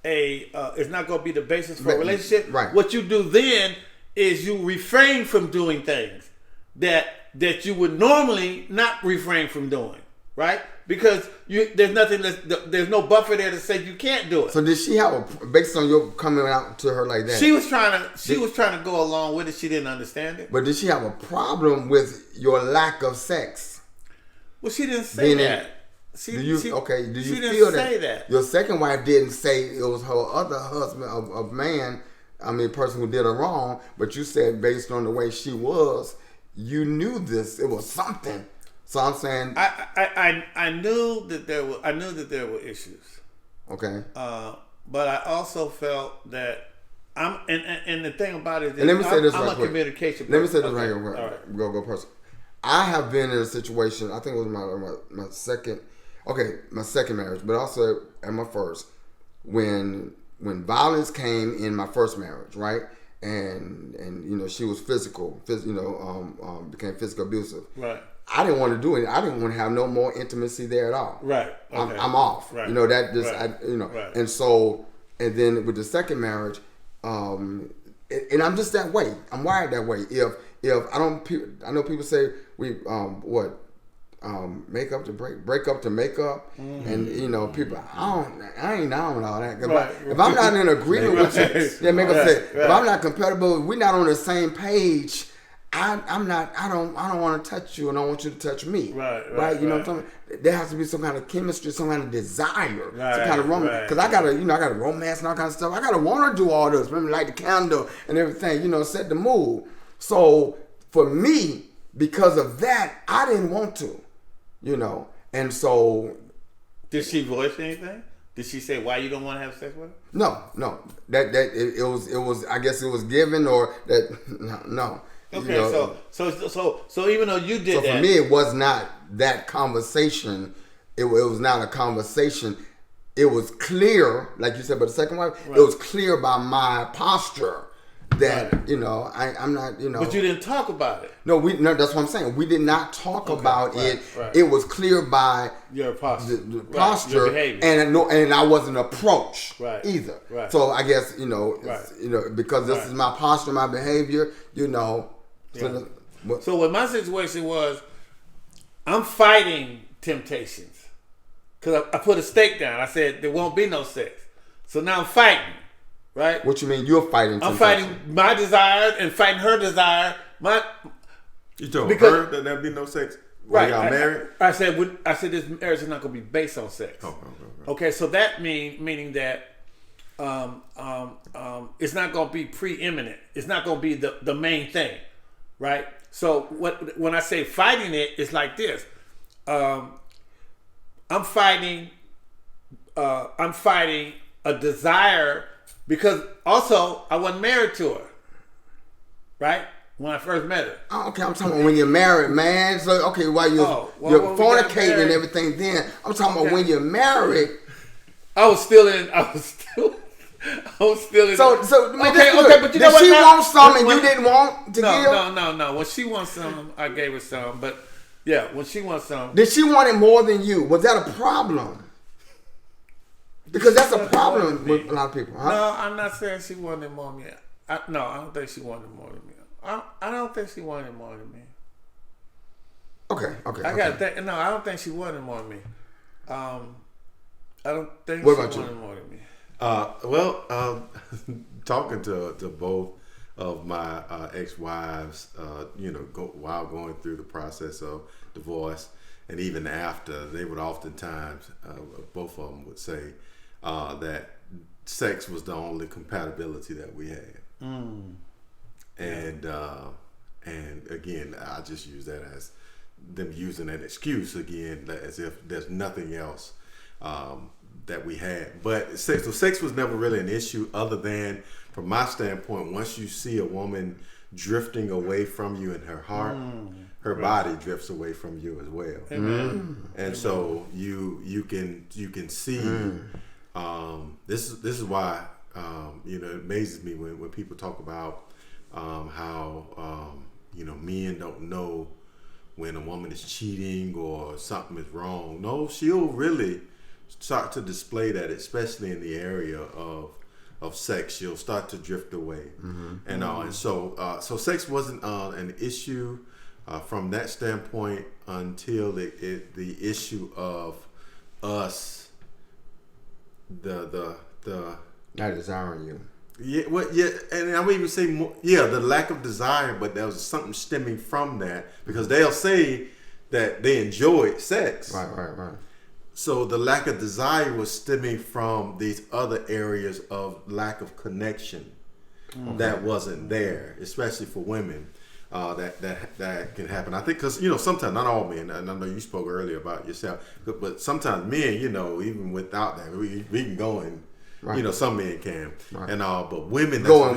it's not going to be the basis for a relationship, right. What you do then is you refrain from doing things that you would normally not refrain from doing, right? Because there's no buffer there to say you can't do it. So did she have based on your coming out to her like that? She was trying to go along with it. She didn't understand it. But did she have a problem with your lack of sex? Well, she didn't say that. Do you feel that your second wife didn't say it was her other husband of man? I mean, person who did her wrong. But you said based on the way she was, you knew this. It was something. So I'm saying I knew that there were issues. Okay. But I also felt that and the thing about it is and let me say this I'm right a quick. communication person. Let me say this right here. All right. Go person. I have been in a situation, I think it was my second marriage, but also at my first, when violence came in my first marriage, right? And you know, she was became physical abusive. Right. I didn't want to do it. I didn't want to have no more intimacy there at all. Right. Okay. I'm off. Right. You know, that just, right. Right. And so, and then with the second marriage, and I'm just that way. I'm wired that way. If I know people say we, make up to break up to make up, and you know, people, I ain't down with all that. Right. If I'm not in agreement with you, then make up say, if I'm not compatible, we're not on the same page. I don't want to touch you, and I don't want you to touch me. Right. You know what I'm talking about? There has to be some kind of chemistry, some kind of desire, some kind of romance. Because I gotta romance and all kinds of stuff. I gotta want to do all this. Remember, light the candle and everything. You know, set the mood. So for me, because of that, I didn't want to. You know, and so. Did she voice anything? Did she say why you don't want to have sex with her? No. That it was. I guess it was given, or that no. Okay, you know, so even though you did that, for me it was not that conversation it was not a conversation. It was clear, like you said, but the second wife, it was clear by my posture that I'm not, But you didn't talk about it. No, that's what I'm saying. We did not talk about it. Right. It was clear by your posture, the posture, your behavior, and I wasn't approached either. Right. So I guess because this is my posture, my behavior, So what my situation was, I'm fighting temptations because I put a stake down. I said there won't be no sex. So now I'm fighting. Right? What you mean? You're fighting temptation. I'm fighting my desires and fighting her desire. You told her that there'd be no sex? Right. Y'all married? I said this marriage is not going to be based on sex. Okay, so that meaning that it's not going to be preeminent. It's not going to be the main thing, right? So when I say fighting it, it's like this. I'm fighting a desire. Because also, I wasn't married to her, right? When I first met her. Oh, okay, I'm talking about when you're married, man. So, okay, while you're fornicating and everything then, I'm talking about when you're married. I was still in. So, okay, but you know did what? She want some and you didn't want to give? No. When she wants some, I gave her some. But, yeah, when she wants some. Did she want it more than you? Was that a problem? Because that's a problem with a lot of people. Huh? No, I'm not saying she wanted more than me. I don't think she wanted more than me. I don't think she wanted more than me. Okay. I don't think she wanted more than me. I don't think she wanted more than me. Talking to both of my ex-wives, while going through the process of divorce, and even after, they would oftentimes, both of them would say, that sex was the only compatibility that we had. And again, I just use that as them using an excuse again, as if there's nothing else that we had. But sex was never really an issue, other than from my standpoint, once you see a woman drifting away from you in her heart, her body drifts away from you as well. And so you can see. This is why it amazes me when people talk about how men don't know when a woman is cheating or something is wrong. No, she'll really start to display that, especially in the area of sex. She'll start to drift away, and so sex wasn't an issue from that standpoint until the issue of us. The not desiring you. And I would even say more, the lack of desire, but there was something stemming from that, because they'll say that they enjoyed sex. Right. So the lack of desire was stemming from these other areas of lack of connection that wasn't there, especially for women. That can happen. I think because sometimes, not all men, and I know you spoke earlier about yourself, but sometimes men, even without that, we can go and some men can, and but women go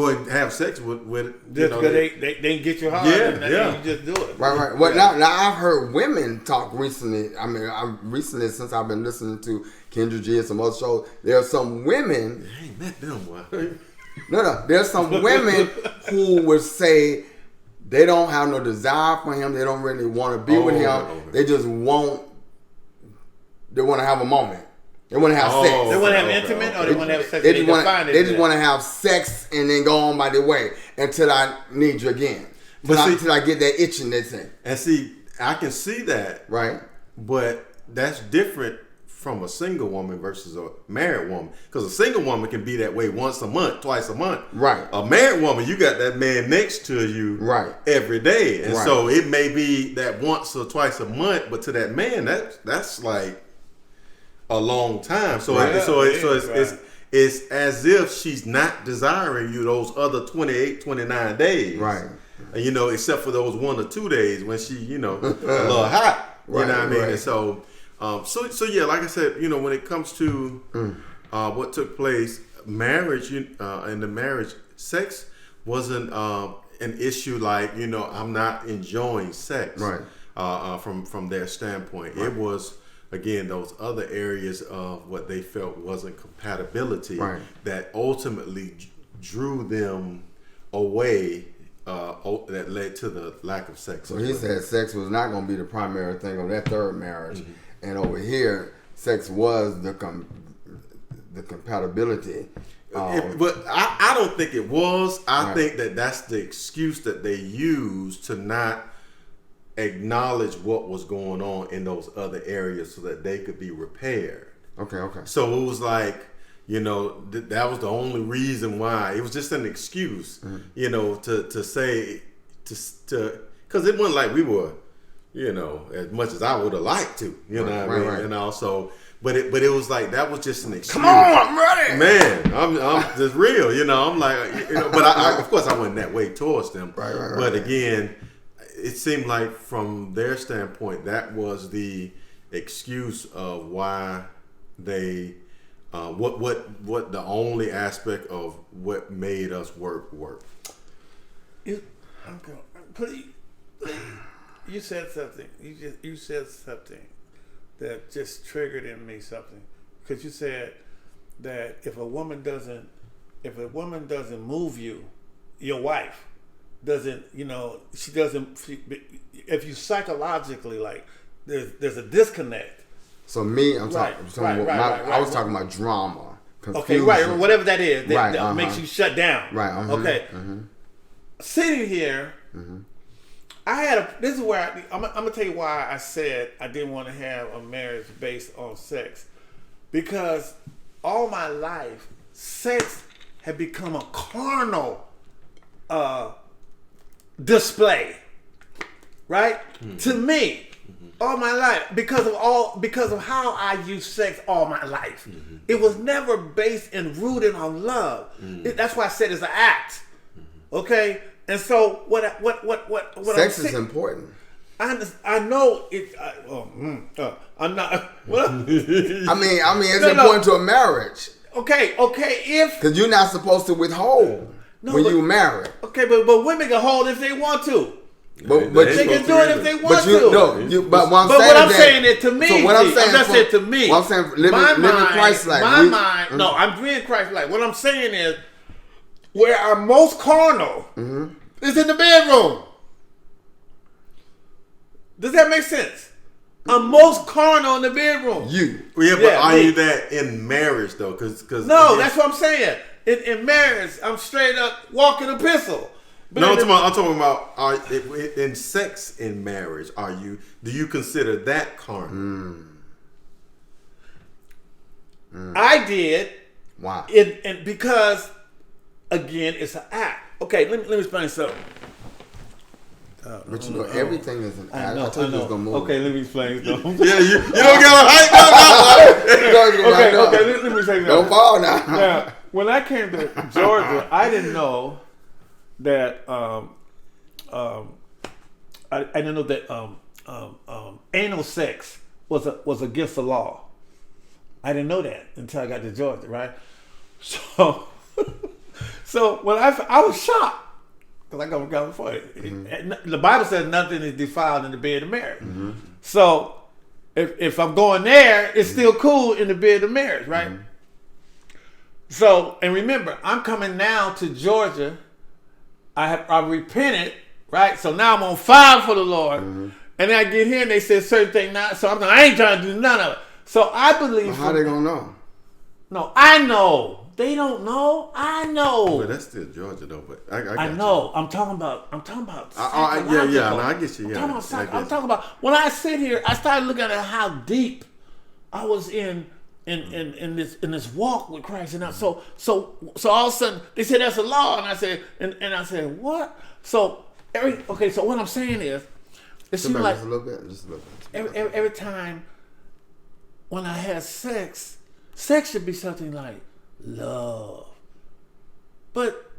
and have sex with just because they get you hard, you just do it. Right. Well, now I've heard women talk recently. I mean, since I've been listening to Kendra G and some other shows, there are some women. I ain't met them. Boy. No. There's some women who would say they don't have no desire for him. They don't really want to be with him. Okay. They just want. They want to have a moment. They want to have sex. They want to have intimate, or they want to have sex. They just want to have sex and then go on by their way until I need you again. Until I get that itching, they say. And see, I can see that. Right. But that's different from a single woman versus a married woman. Because a single woman can be that way once a month, twice a month. Right. A married woman, you got that man next to you every day. And so it may be that once or twice a month, but to that man, that's like a long time. So it's as if she's not desiring you those other 28, 29 days. Right. Except for those 1 or 2 days when she, a little hot. You know what I mean? Right. And so yeah, like I said, when it comes to what took place, marriage, in the marriage, sex wasn't an issue like, I'm not enjoying sex. Right. From their standpoint. Right. It was again, those other areas of what they felt wasn't compatibility Right. that ultimately drew them away, that led to the lack of sex. So he said sex was not going to be the primary thing of that third marriage, and over here, sex was the compatibility. But I don't think it was. I Right. think that that's the excuse that they used to not acknowledge what was going on in those other areas so that they could be repaired. Okay. So it was like, that was the only reason why. It was just an excuse, to say, because it wasn't like we were, as much as I would have liked to, what I mean? Right. So, but it was like, that was just an excuse. Come on, I'm ready. Man, I'm just real, I'm like, but I of course I wasn't that way towards them. Right. But again, it seemed like from their standpoint, that was the excuse of why they, what the only aspect of what made us work. You said something. You said something that just triggered in me something, because you said that if a woman doesn't move you, your wife doesn't, she doesn't. If you psychologically, like, there's a disconnect. So me, I'm talking. I was talking about drama, confusion. Okay, right, whatever that is, that makes uh-huh. you shut down. Right. Okay. Sitting here, this is where I'm gonna tell you why I said I didn't want to have a marriage based on sex, because all my life sex had become a carnal display, right? To me, all my life, because of how I use sex all my life, it was never based and rooted on love. That's why I said it's an act. Okay, and so what sex is important. I know it. I'm not. What? I mean, it's important to a marriage. Okay. If because you're not supposed to withhold when you marry. Okay, but women can hold if they want to. But they can do it if they want to. But what I'm saying is to me. So what I'm saying, I'm just saying to me. What I'm saying, living Christ-like. My mind. No, I'm being Christ-like. What I'm saying is, where I'm most carnal is in the bedroom. Does that make sense? I'm most carnal in the bedroom. But are you that in marriage though? Because no, that's what I'm saying. In marriage, I'm straight up walking epistle. No, I'm talking about in sex in marriage. Do you consider that carnal? I did. Wow. And because again, it's an act. Okay, let me explain something. But everything is an act. I told you it's gonna move. Okay, let me explain something. Yeah, you don't get a hype. Okay, let me say something. Don't fall now. Now, when I came to Georgia, I didn't know that I didn't know that anal sex was against the law. I didn't know that until I got to Georgia, right? So when I was shocked, because I come from California. The Bible says nothing is defiled in the bed of marriage. So if I'm going there, it's still cool in the bed of marriage, right? So, and remember, I'm coming now to Georgia. I repented, right? So now I'm on fire for the Lord. And then I get here and they said certain things now. So I'm like, I ain't trying to do none of it. So I believe. Well, how they gonna know? No, I know. They don't know. I know. But that's still Georgia though. But I know. I'm talking about. yeah. No, I get you. Yeah. I'm talking about when I sit here. I started looking at how deep I was in this walk with Christ, and so all of a sudden they said that's a law, and I said what? So so what I'm saying is, it seems like just a little bit. Every time when I had sex should be something like love, but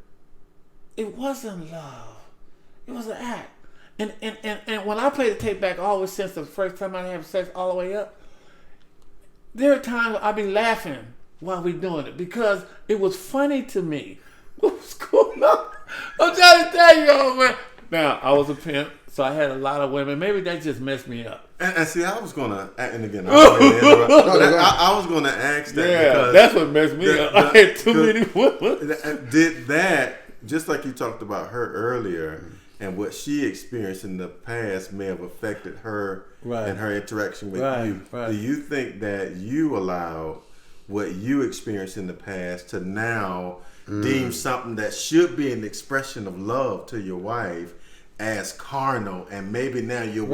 it wasn't love. It was an act. And when I play the tape back, always since the first time I had sex all the way up, there are times I be laughing while we doing it because it was funny to me. What was going on? I'm trying to tell you, man. Now I was a pimp, So I had a lot of women. Maybe that just messed me up. And see, I was gonna, and again, I was gonna ask that. Yeah, because that's what messed me up. I had too many women. Did that, just like you talked about her earlier, and what she experienced in the past may have affected her and her interaction with you. Right. Do you think that you allowed what you experienced in the past to now deem something that should be an expression of love to your wife as carnal, and maybe now you're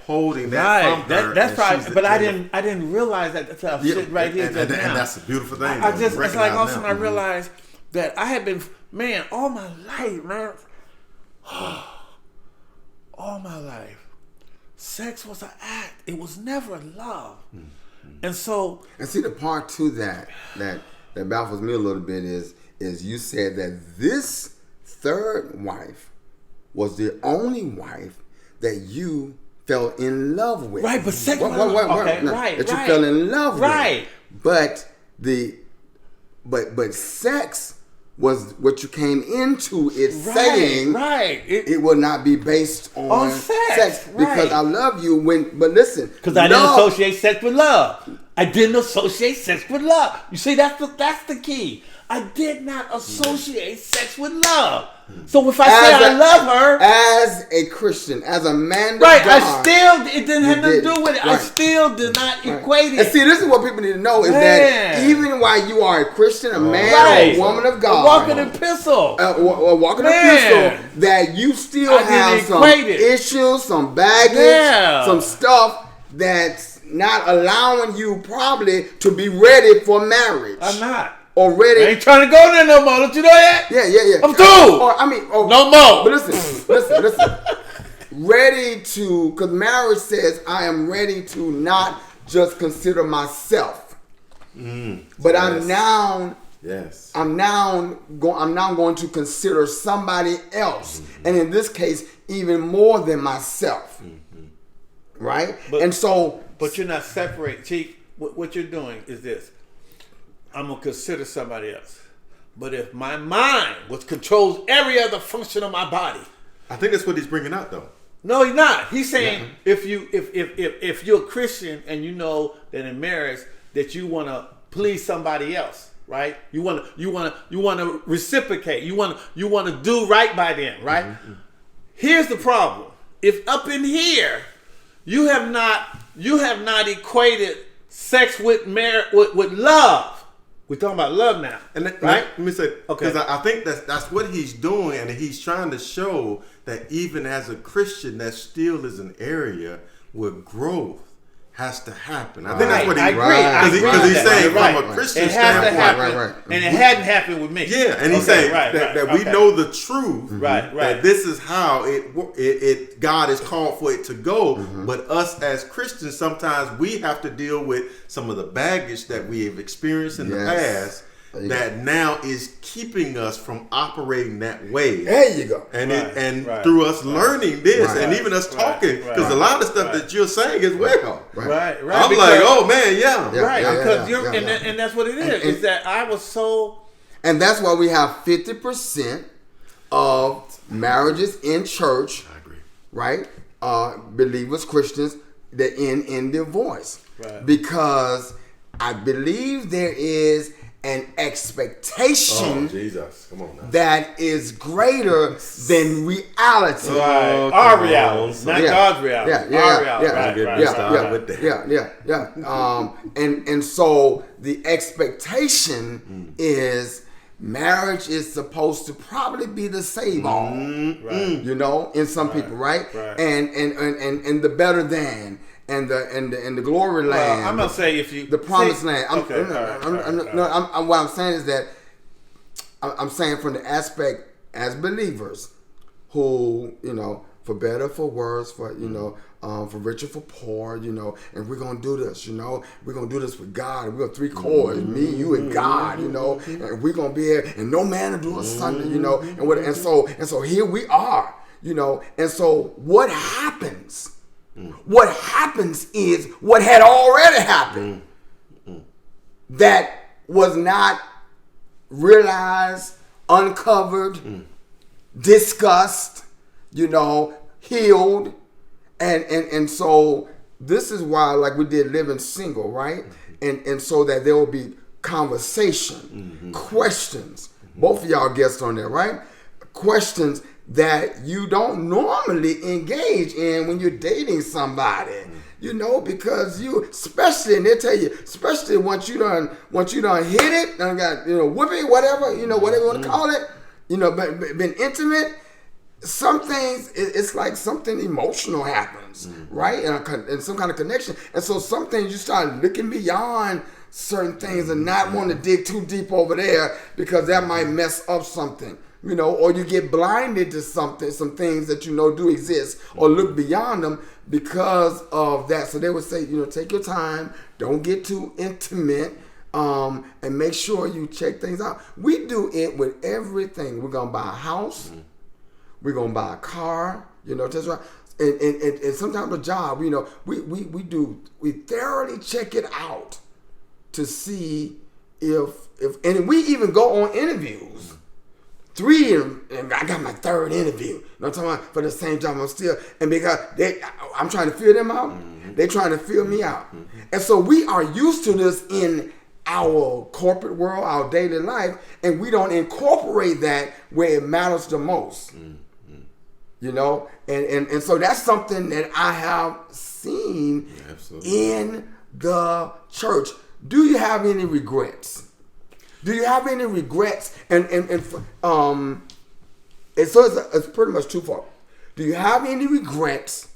holding that from her? That's right. But I didn't realize that. That's how shit right here. And that's a beautiful thing. It's like all of a sudden I realized that I had been, man, all my life, man, all my life, sex was an act. It was never love. And so, and see, the part to that baffles me a little bit is you said that this third wife was the only wife that you fell in love with. Right, but sex that you fell in love with. But sex was what you came into it saying. It will not be based on sex because I love you. But listen, because I didn't associate sex with love. I didn't associate sex with love. You see, that's the key. I did not associate sex with love. So if I say I love her as a Christian, as a man of God, it didn't have nothing to do with it. I still did not equate it. And see, this is what people need to know is that even while you are a Christian, a man or a woman of God, a walking epistle, that you still have some issues, some baggage, some stuff that's not allowing you probably to be ready for marriage. I'm not. Already. I ain't trying to go there no more. Don't you know that? Yeah. I'm through. No more. But listen. Ready to, because marriage says I am ready to not just consider myself, but I'm now going to consider somebody else, and in this case, even more than myself. Right? But you're not separating. See, what you're doing is this. I'm going to consider somebody else. But if my mind, which controls every other function of my body. I think that's what he's bringing out, though. No, he's not. He's saying if you're a Christian and you know that in marriage that you want to please somebody else, right? You want to reciprocate. You want to do right by them, right? Here's the problem. If up in here you have not equated sex with love. We're talking about love now, right? Let me say, because I think that's what he's doing, and he's trying to show that even as a Christian, that still is an area where growth has to happen. I think that's what he agree. Because he's saying from a Christian standpoint, and it hadn't happened with me. Yeah, and he's saying that we know the truth, that this is how it God has called for it to go. But us as Christians, sometimes we have to deal with some of the baggage that we have experienced in the past that now is keeping us from operating that way. There you go. And through us learning this and even us talking, because a lot of stuff that you're saying as well. Right. I'm like, oh man, because and that's what it is. Is that I was so, and that's why we have 50% of marriages in church. I agree. Right, believers, Christians, that end in divorce, because I believe there is an expectation that is greater than reality. Our reality, not God's reality. And so the expectation is marriage is supposed to probably be the save all. You know, in some people, right? And the better than. And the glory land. I'm gonna say if you the promised land. What I'm saying is that I'm saying from the aspect as believers, who for better, for worse, for for richer, for poor, and we're gonna do this, we're gonna do this with God. We're three chords, me, you, and God, and we're gonna be here, and no man will do us Sunday, and so here we are, and so what happens? What happens is what had already happened that was not realized, uncovered, discussed, healed, and so this is why, like we did living single, right? And so that there will be conversation, questions. Both of y'all guests on there, right? Questions that you don't normally engage in when you're dating somebody. You know, because especially, and they'll tell you, especially once you done hit it, done got, whooping, whatever, whatever you want to call it, been intimate. Some things, it's like something emotional happens, right? And some kind of connection. And so some things you start looking beyond certain things and not want to dig too deep over there because that might mess up something. Or you get blinded to some things that do exist, or look beyond them because of that. So they would say, take your time, don't get too intimate, and make sure you check things out. We do it with everything. We're gonna buy a house, we're gonna buy a car, that's right. And sometimes a job, we thoroughly check it out to see if and we even go on interviews. 3 and I got my 3rd interview. I'm talking about for the same job. I'm still, and because I'm trying to fill them out, they're trying to fill me out. And so we are used to this in our corporate world, our daily life, and we don't incorporate that where it matters the most. And so that's something that I have seen in the church. Do you have any regrets? Do you have any regrets? And so it's pretty much twofold. Do you have any regrets?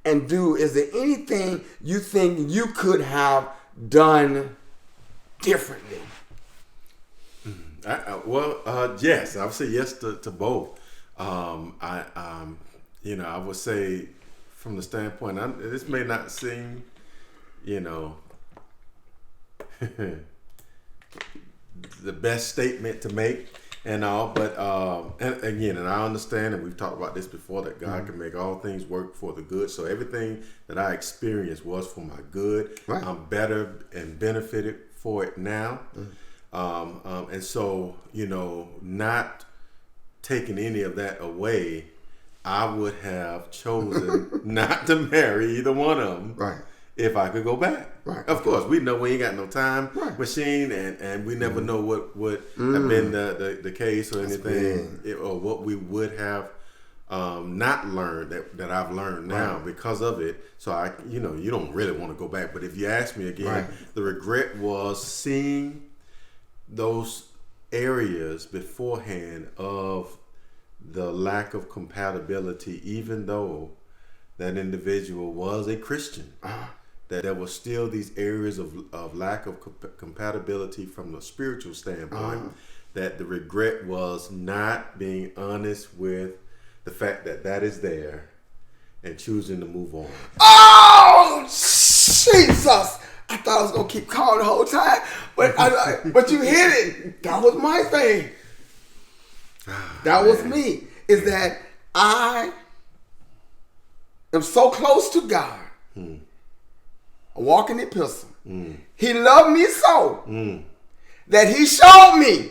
And is there anything you think you could have done differently? Yes, I would say yes to both. I would say from the standpoint, this may not seem, the best statement to make and all, but and I understand, and we've talked about this before, that God can make all things work for the good. So everything that I experienced was for my good. Right. I'm better and benefited for it now. And so, not taking any of that away, I would have chosen not to marry either one of them. Right. If I could go back. Right. Of course, we know we ain't got no time machine, and we never know what would have been the case or anything, or what we would have not learned that I've learned now because of it. So you don't really want to go back. But if you ask me again, the regret was seeing those areas beforehand of the lack of compatibility, even though that individual was a Christian. That there were still these areas of lack of compatibility from the spiritual standpoint, that the regret was not being honest with the fact that is there and choosing to move on. Oh, Jesus! I thought I was going to keep calling the whole time, but you hit it. That was my thing. That was me. Is that I am so close to God. A walking epistle. He loved me so that he showed me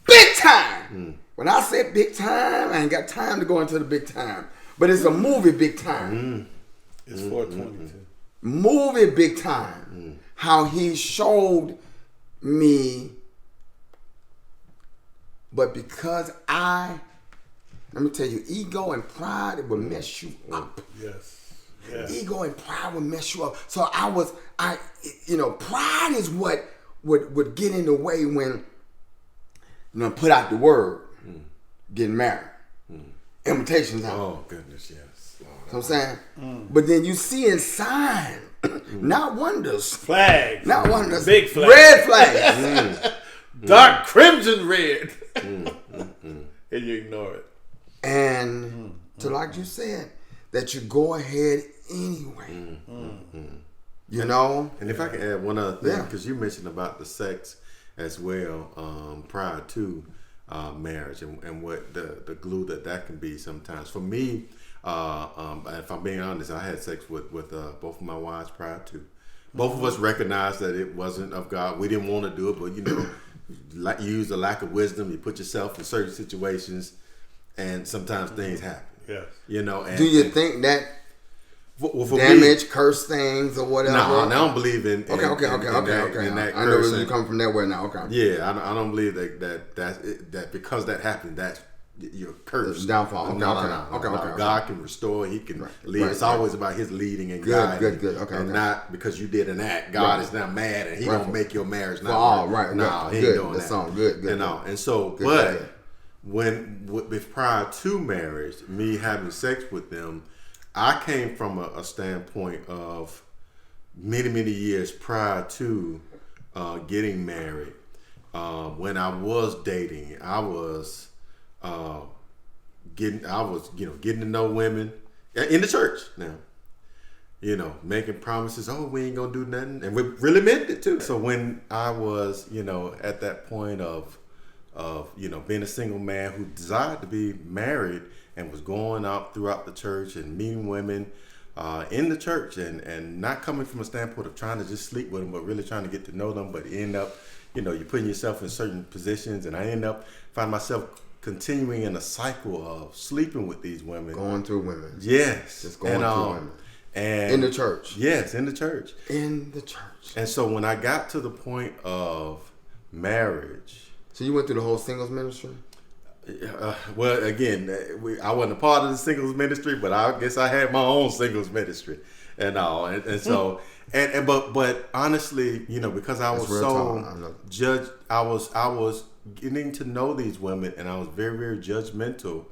big time. When I said big time, I ain't got time to go into the big time, but it's a movie big time. It's 422. Movie big time. How he showed me, but because let me tell you, ego and pride, it will mess you up. Yes. Ego and pride would mess you up. So pride is what would get in the way when put out the word, getting married, invitations out. Oh goodness, yes. You know what I'm saying? But then you see in sign, not wonders, flags, not wonders, big flags, red flags, dark crimson red, and you ignore it. And like you said, that you go ahead anyway. And if I can add one other thing, because you mentioned about the sex as well, prior to marriage, and what the glue that can be sometimes. For me, if I'm being honest, I had sex with both of my wives prior to. Both of us recognized that it wasn't of God. We didn't want to do it, but you use the lack of wisdom. You put yourself in certain situations, and sometimes things happen. Yes. You know, and do you think that for damage, me, curse things or whatever? No, I don't believe in. Okay. In that I know where cursing. you come from that way now. Okay. Yeah, I don't believe that because that happened, that's you're cursed. Downfall. No. Okay. God can restore. He can lead. Right, It's right. always about His leading and guiding. Good. Okay. And not because you did an act. God is not mad and He gonna make your marriage not work. Right. No, He ain't good. doing That that. song. Good. You know, and so, Good, but good. when prior to marriage, me having sex with them, I came from a standpoint of many years prior to getting married. When I was dating, I was getting to know women in the church now. You know, making promises. Oh, we ain't gonna do nothing, and we really meant it too. So when I was, at that point of being a single man who desired to be married and was going out throughout the church and meeting women in the church and not coming from a standpoint of trying to just sleep with them, but really trying to get to know them. But end up, you're putting yourself in certain positions, and I end up finding myself continuing in a cycle of sleeping with these women. Going through women. Yes. Just going through women. And in the church. Yes, in the church. In the church. And so when I got to the point of marriage. So you went through the whole singles ministry? Well, again, I wasn't a part of the singles ministry, but I guess I had my own singles ministry and all. And so, but honestly, because I was so judged, I was getting to know these women, and I was very, very judgmental.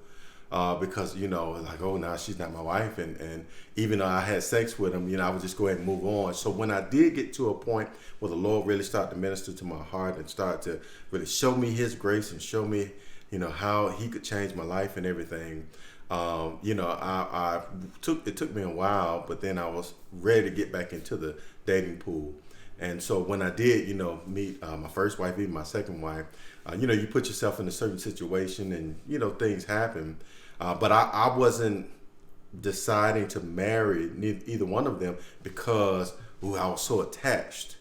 Because like, oh, now she's not my wife, and even though I had sex with them, I would just go ahead and move on. So when I did get to a point where the Lord really started to minister to my heart and start to really show me His grace and show me, how He could change my life and everything, it took me a while, but then I was ready to get back into the dating pool. And so when I did, meet my first wife, even my second wife, you put yourself in a certain situation and, things happen. But I wasn't deciding to marry either one of them because I was so attached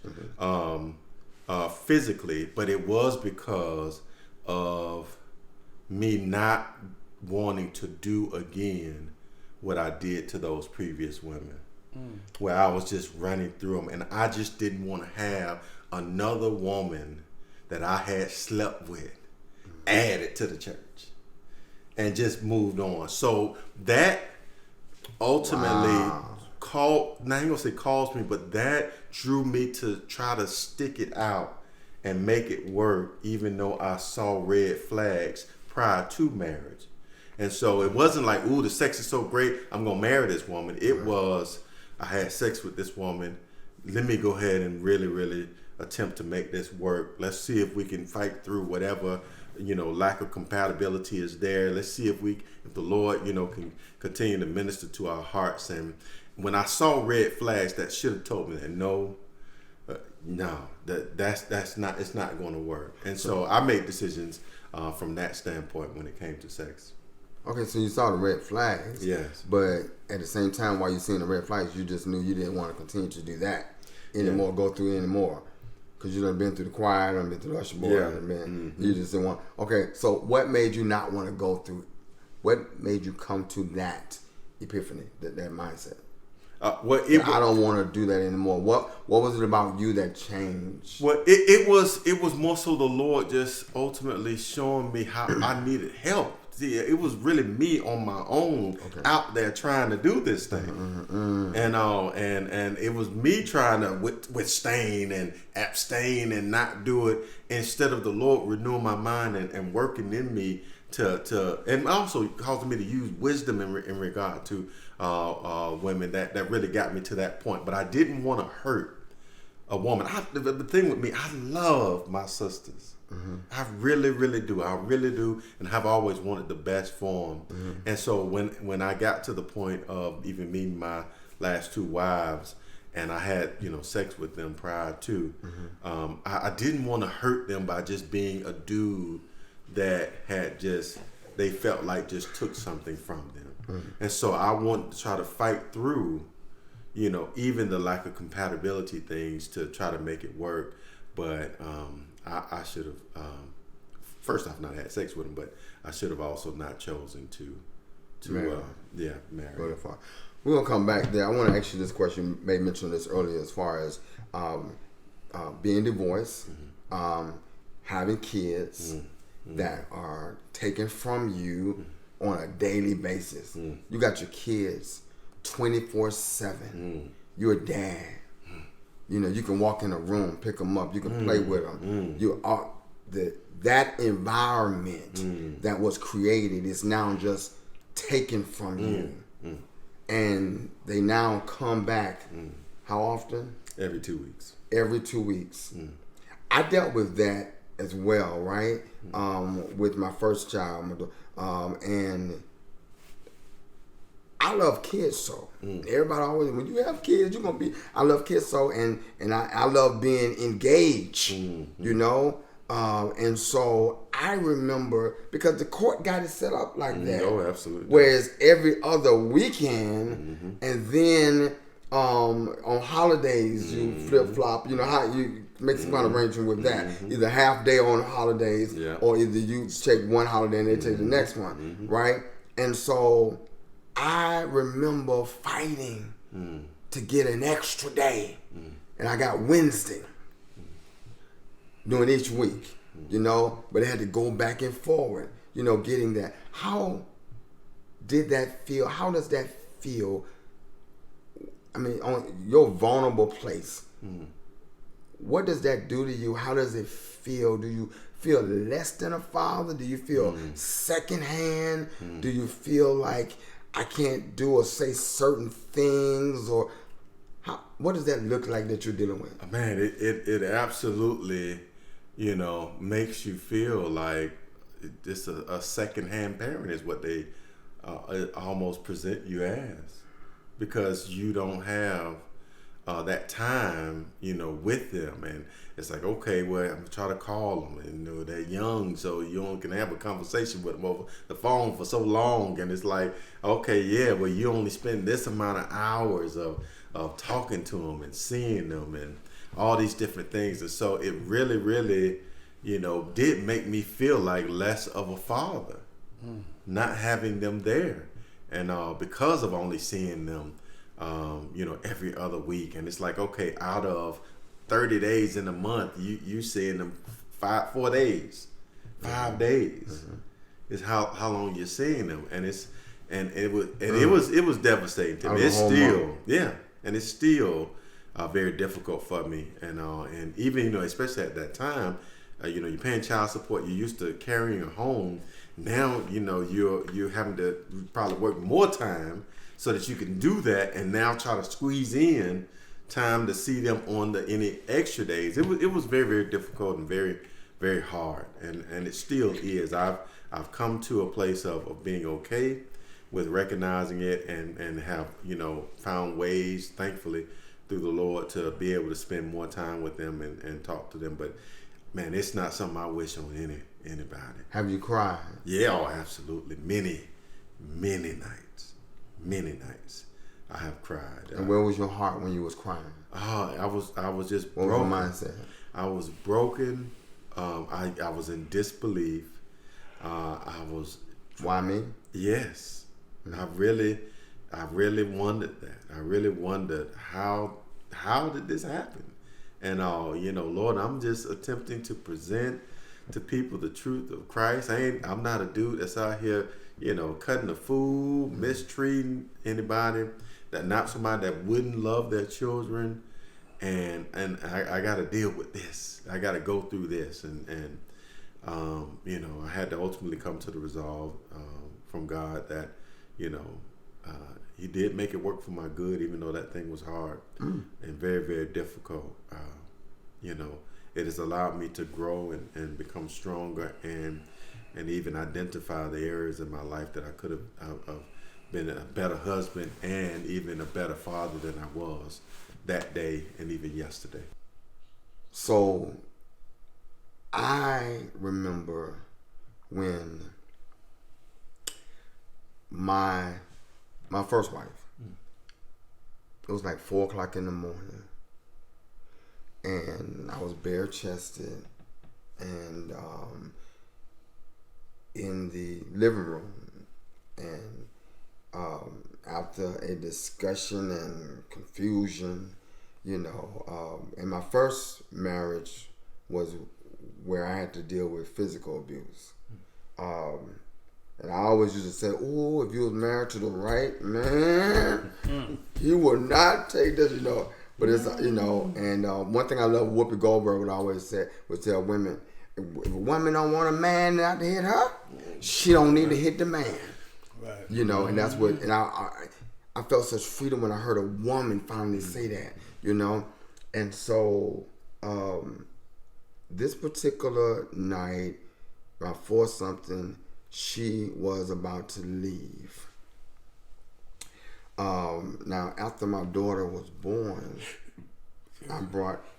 physically, but it was because of me not wanting to do again what I did to those previous women. Where I was just running through them, and I just didn't want to have another woman that I had slept with added to the church, and just moved on. So that ultimately I ain't gonna say caused me, but that drew me to try to stick it out and make it work, even though I saw red flags prior to marriage. And so it wasn't like, ooh, the sex is so great, I'm gonna marry this woman. It was, I had sex with this woman. Let me go ahead and really, really attempt to make this work. Let's see if we can fight through whatever, lack of compatibility is there. Let's see if the Lord, can continue to minister to our hearts. And when I saw red flags, that should have told me that that's not, it's not going to work. And so I made decisions from that standpoint when it came to sex. Okay, so you saw the red flags. Yes. But at the same time, while you're seeing the red flags, you just knew you didn't want to continue to do that anymore, go through anymore. Because you done been through the choir, done been through the usher board, you just didn't want. Okay, so what made you not want to go through? What made you come to that epiphany, that mindset? I don't want to do that anymore. What was it about you that changed? Well, it was more so the Lord just ultimately showing me how I needed help. See, it was really me on my own out there trying to do this thing, and it was me trying to withstand and abstain and not do it, instead of the Lord renewing my mind and working in me to and also causing me to use wisdom in regard to women that really got me to that point. But I didn't want to hurt a woman. The thing with me, I love my sisters. I really, really do. I really do, and have always wanted the best for them. And so when I got to the point of even meeting my last two wives, and I had sex with them prior to, I didn't want to hurt them by just being a dude that had they felt like just took something from them. And so I wanted to try to fight through, even the lack of compatibility things to try to make it work. But I should have, first off, not had sex with him, but I should have also not chosen to marry. Go that far. We're gonna come back there. I want to ask you this question. You may mention this earlier, as far as being divorced, having kids that are taken from you on a daily basis. You got your kids 24/7. You're a dad. You know, you can walk in a room, pick them up, you can play with them. You are that environment that was created is now just taken from you, and they now come back. How often? Every 2 weeks. Every 2 weeks. I dealt with that as well, right? With my first child, and I love kids so. Everybody always, when you have kids, you're gonna be. I love kids so, and I love being engaged. You know, and so I remember, because the court got it set up like that. Oh, absolutely. Whereas every other weekend, and then on holidays you flip flop. You know how you make some kind of arrangement with that. Either half day on holidays, or either you take one holiday and they take the next one, right? And so I remember fighting to get an extra day, and I got Wednesday during each week, you know, but I had to go back and forward, you know, getting that. How did that feel? How does that feel? I mean, on your vulnerable place, what does that do to you? How does it feel? Do you feel less than a father? Do you feel secondhand? Do you feel like I can't do or say certain things? Or what does that look like that you're dealing with? Man, it absolutely, you know, makes you feel like it's a secondhand parent is what they almost present you as, because you don't have that time, you know, with them. And it's like, okay, well, I'm gonna try to call them, and you know, they're young, so you only can have a conversation with them over the phone for so long. And it's like, okay, yeah, well, you only spend this amount of hours of talking to them and seeing them and all these different things. And so it really, really, you know, did make me feel like less of a father, not having them there. And because of only seeing them, you know, every other week. And it's like, okay, out of 30 days in a month, you seeing them 4 days, 5 days is how long you're seeing them. And it was devastating to me. It's still, and it's still very difficult for me. And even, you know, especially at that time, you know, you're paying child support, you're used to carrying a home. Now, you know, you're having to probably work more time so that you can do that, and now try to squeeze in time to see them on any extra days. It was very, very difficult and very, very hard, and it still is. I've come to a place of being okay with recognizing it, and have, you know, found ways, thankfully, through the Lord, to be able to spend more time with them and talk to them. But man, it's not something I wish on anybody. Have you cried? Yeah, oh, absolutely. Many nights I have cried. And where was your heart when you was crying? I was just what broken. Was your mindset? I was broken. I was in disbelief. I was. Why me? Yes. I really wondered that. I really wondered how did this happen? And you know, Lord, I'm just attempting to present to people the truth of Christ. I'm not a dude that's out here, you know, cutting a fool, mistreating anybody, not somebody that wouldn't love their children. And I got to deal with this. I got to go through this. And you know, I had to ultimately come to the resolve from God that, you know, He did make it work for my good, even though that thing was hard and very, very difficult. You know, it has allowed me to grow and become stronger, and even identify the areas in my life that I could have been a better husband and even a better father than I was that day and even yesterday. So I remember when my first wife, it was like 4:00 in the morning, and I was bare chested and in the living room, and after a discussion and confusion, you know, and my first marriage was where I had to deal with physical abuse. And I always used to say, "Oh, if you was married to the right man, he would not take this," you know. But it's, you know, and one thing I love, Whoopi Goldberg would always say, would tell women, if a woman don't want a man not to hit her, she don't need to hit the man. Right. You know, and that's what, and I felt such freedom when I heard a woman finally say that, you know. And so this particular night, about 4 something, she was about to leave. Now, after my daughter was born,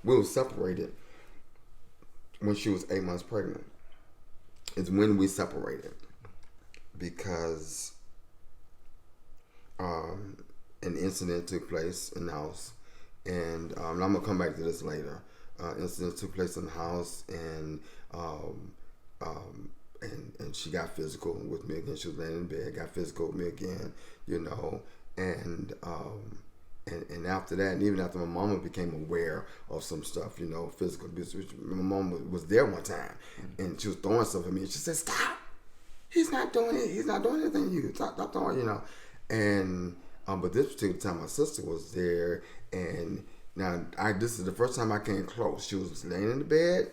we were separated when she was 8 months pregnant. It's when we separated because an incident took place in the house. And I'm going to come back to this later. Incident took place in the house, and she got physical with me again. She was laying in bed, got physical with me again, you know. And after that, and even after my mama became aware of some stuff, you know, physical abuse, which my mom was there one time, and she was throwing stuff at me, and she said, "Stop! He's not doing it. He's not doing anything to you. Stop throwing," you know. And but this particular time, my sister was there, and now this is the first time I came close. She was laying in the bed,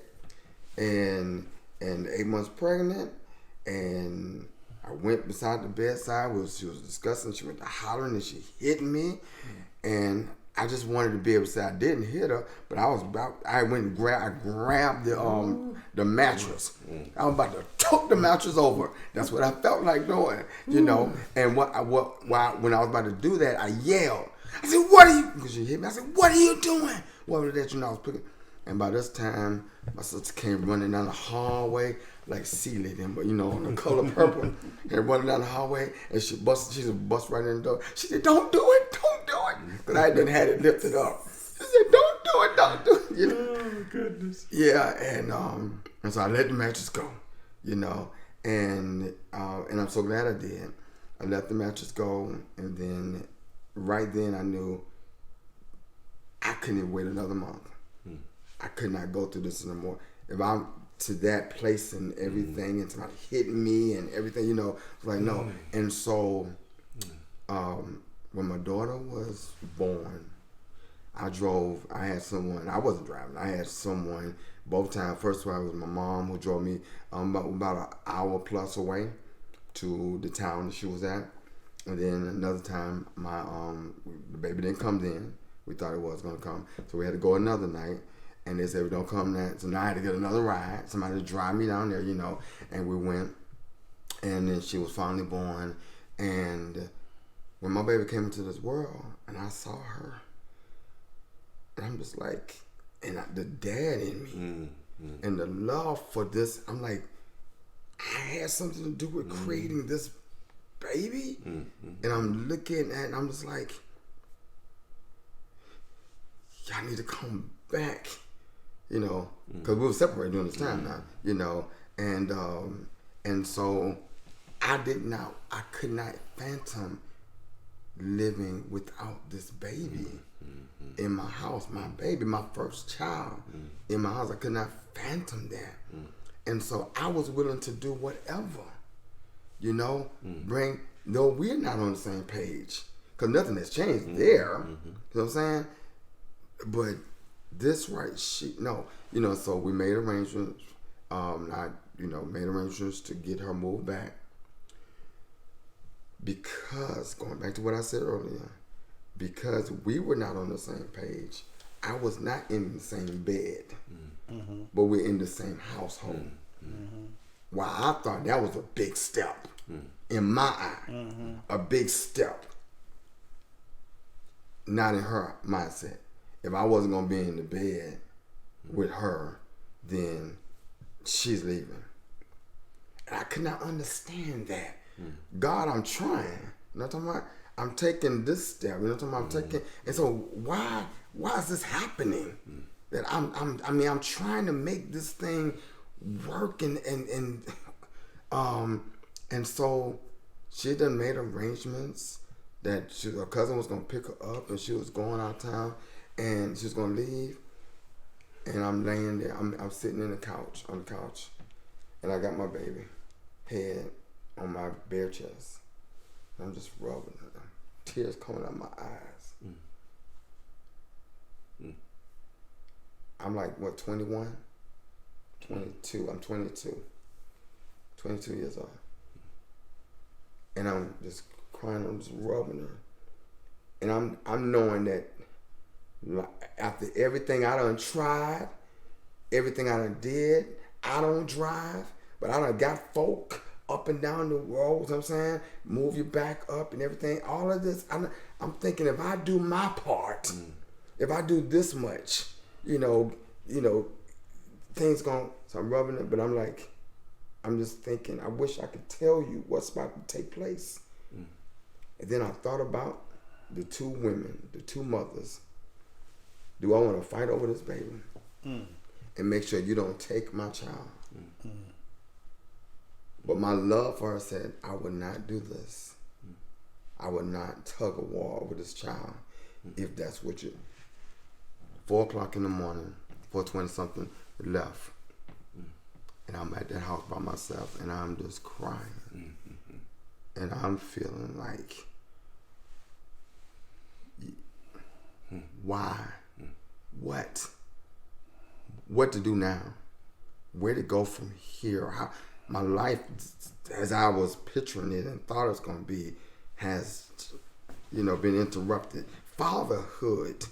and 8 months pregnant, and I went beside the bedside. She was discussing. She went to hollering, and she hit me, and I just wanted to be able to say I didn't hit her, but I went and grabbed the mattress. I was about to took the mattress over. That's what I felt like doing, you know. And when I was about to do that, I yelled. I said, "What are you?" Because she hit me. I said, "What are you doing?" What was that? You know, I was picking. And by this time, my sister came running down the hallway like Celia, but you know, on the color purple, and running down the hallway, and she just bust right in the door. She said, "Don't do it, don't do it," because I didn't had it lifted up. She said, "Don't do it, don't do it." You know? Oh goodness. Yeah, and so I let the mattress go, you know, and I'm so glad I did. I let the mattress go, and then right then I knew I couldn't even wait another month. I could not go through this anymore. If I'm to that place and everything, and somebody hitting me and everything, you know, it's like no. And so, when my daughter was born, I had someone. I wasn't driving. I had someone both times. First one was my mom, who drove me about an hour plus away to the town that she was at, and then another time the baby didn't come then. We thought it was going to come, so we had to go another night. And they said, "We don't come that." So now I had to get another ride, somebody to drive me down there, you know. And we went, and then she was finally born. And when my baby came into this world, and I saw her, and I'm just like, and the dad in me, and the love for this, I'm like, I had something to do with creating this baby. And I'm looking at it, and I'm just like, y'all need to come back. You know, because we were separated during this time now, you know, and so I could not fathom living without this baby in my house, my baby, my first child in my house. I could not fathom that. And so I was willing to do whatever, you know, though we're not on the same page, because nothing has changed there, you know what I'm saying? But this you know, so we made arrangements. Made arrangements to get her moved back, because going back to what I said earlier, because we were not on the same page. I was not in the same bed, but we're in the same household. Well, I thought that was a big step in my eye, a big step. Not in her mindset. If I wasn't going to be in the bed with her, then she's leaving. And I could not understand that. God, I'm trying. You know what I'm talking about? I'm taking this step. You know what I'm talking about? I'm taking. And so why is this happening? That I'm trying to make this thing work, and so she done made arrangements that her cousin was gonna pick her up, and she was going out of town, and she was gonna leave. And I'm laying there. I'm sitting on the couch, and I got my baby head on my bare chest. And I'm just rubbing her. Tears coming out of my eyes. I'm like, what, 21? 22. I'm 22. 22 years old. And I'm just crying. I'm just rubbing her. And I'm knowing that after everything I done tried, everything I done did, I don't drive, but I done got folk up and down the road, you know what I'm saying? Move you back up and everything. All of this, I'm thinking if I do my part, if I do this much, you know, things gon', so I'm rubbing it, but I'm like, I'm just thinking, I wish I could tell you what's about to take place. And then I thought about the two women, the two mothers. Do I want to fight over this baby? And make sure you don't take my child? But my love for her said, I would not do this. I would not tug a war over this child if that's what you... 4 o'clock in the morning, 4:20 something, left. And I'm at that house by myself, and I'm just crying. And I'm feeling like, why? What to do now? Where to go from here? How my life, as I was picturing it and thought it was going to be, has, been interrupted. Fatherhood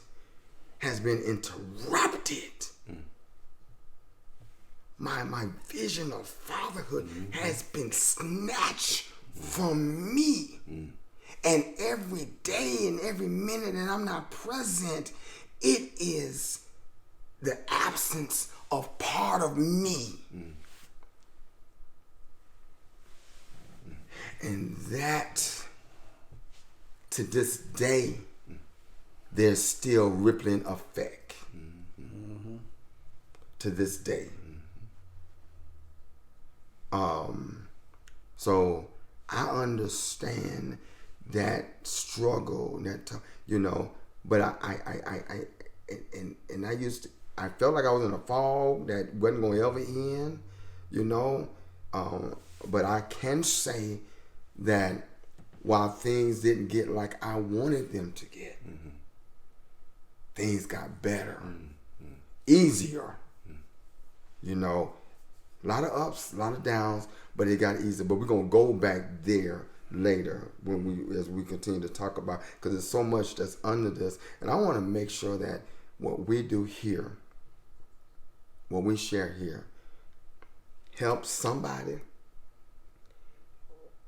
has been interrupted. My vision of fatherhood has been snatched from me. And every day and every minute that I'm not present, it is the absence of part of me. And that, to this day, there's still rippling effect. To this day. So I understand that struggle, but I felt like I was in a fog that wasn't going to ever end, but I can say that while things didn't get like I wanted them to get, things got better, easier, a lot of ups, a lot of downs, but it got easier. But we're going to go back there later as we continue to talk about, because there's so much that's under this. And I want to make sure that what we do here, what we share here, helps somebody.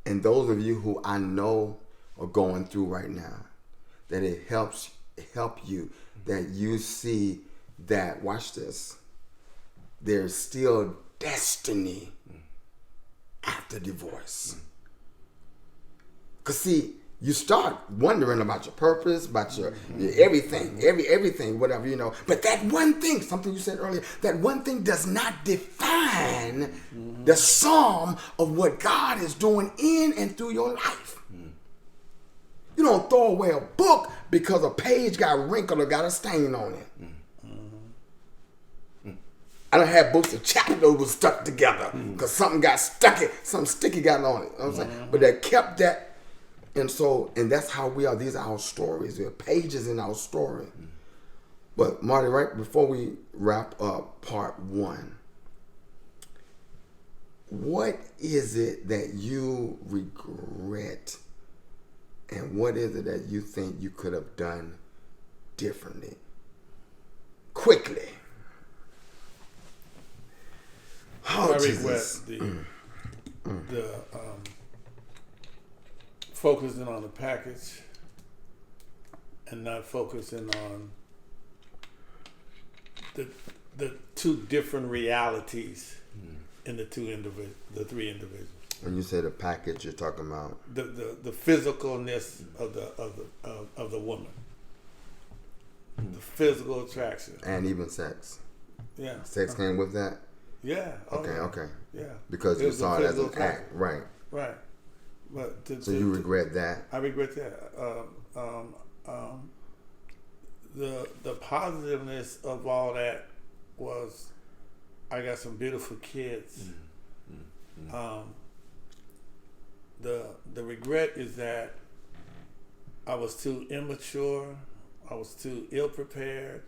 And those of you who I know are going through right now, that it help you, that you see that, watch this, there's still destiny after divorce. Because see, you start wondering about your purpose, about your everything, everything, whatever, But that one thing, something you said earlier, that one thing does not define the sum of what God is doing in and through your life. You don't throw away a book because a page got wrinkled or got a stain on it. I don't have books of chapters that was stuck together because something got stuck, something sticky got on it. You know what I'm saying? But they kept that. And that's how we are. These are our stories. There are pages in our story. But Marty, right before we wrap up part 1, what is it that you regret, and what is it that you think you could have done differently? Quickly. I regret the focusing on the package and not focusing on the two different realities in the three individuals. When you say the package, you're talking about the physicalness of the woman, the physical attraction, and even sex. Yeah, sex came with that. Yeah. Okay. Yeah. Because you saw it as an act, right? Right. But So you regret that? I regret that. The positiveness of all that was I got some beautiful kids. The regret is that I was too immature. I was too ill prepared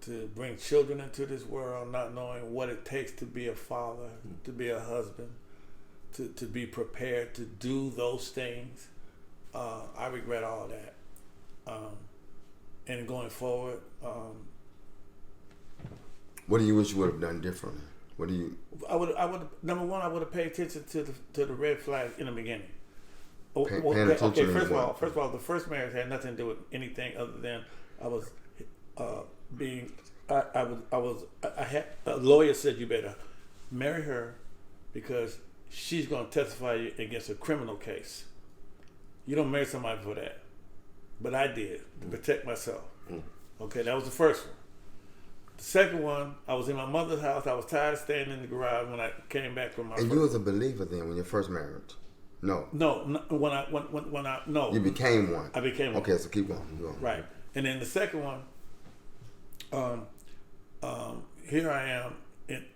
to bring children into this world, not knowing what it takes to be a father, to be a husband, to be prepared to do those things. I regret all that. And going forward, what do you wish you would have done differently? What do you? I would. Number one, I would have paid attention to the red flag in the beginning. Paying attention to First what? of all, the first marriage had nothing to do with anything other than I was being. I had a lawyer said you better marry her because she's going to testify against a criminal case. You don't marry somebody for that, but I did to protect myself. Okay, that was the first one. The second one, I was in my mother's house. I was tired of staying in the garage when I came back from my. And you was a believer then when your first marriage? No. No, when I no. You became one. I became one. Okay, so keep going. Right, and then the second one, here I am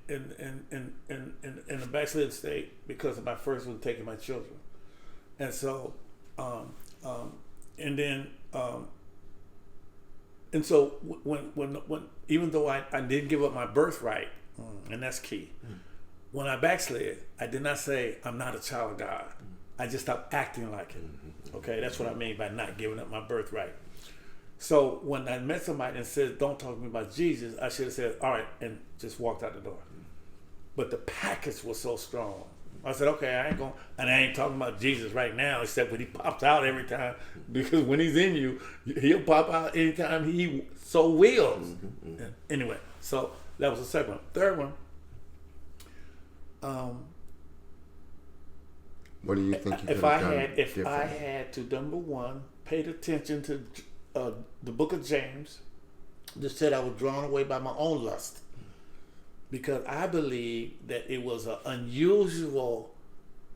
in a backslid state because of my first one taking my children, and so and so when even though I didn't give up my birthright, and that's key. When I backslid, I did not say I'm not a child of God. I just stopped acting like it. Okay, that's what I mean by not giving up my birthright. So when I met somebody and said, "Don't talk to me about Jesus," I should have said, "All right," and just walked out the door. But the package was so strong. I said, "Okay, I ain't talking about Jesus right now, except when he pops out every time, because when he's in you, he'll pop out anytime he so wills." Anyway, so that was the second one. Third one. What do you think you could If have I done had differently? to, number one, paid attention to the book of James, that said I was drawn away by my own lust, because I believe that it was an unusual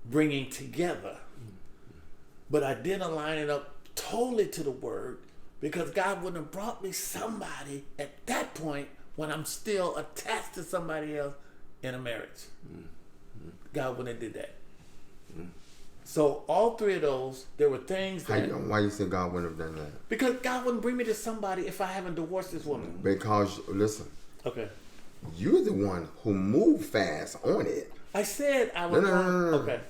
bringing together, but I didn't line it up totally to the word, because God wouldn't have brought me somebody at that point when I'm still attached to somebody else in a marriage. God wouldn't have did that. So all three of those, there were things that... Why you say God wouldn't have done that? Because God wouldn't bring me to somebody if I haven't divorced this woman. Because, listen, Okay. you're the one who moved fast on it. I said I was... No. Okay.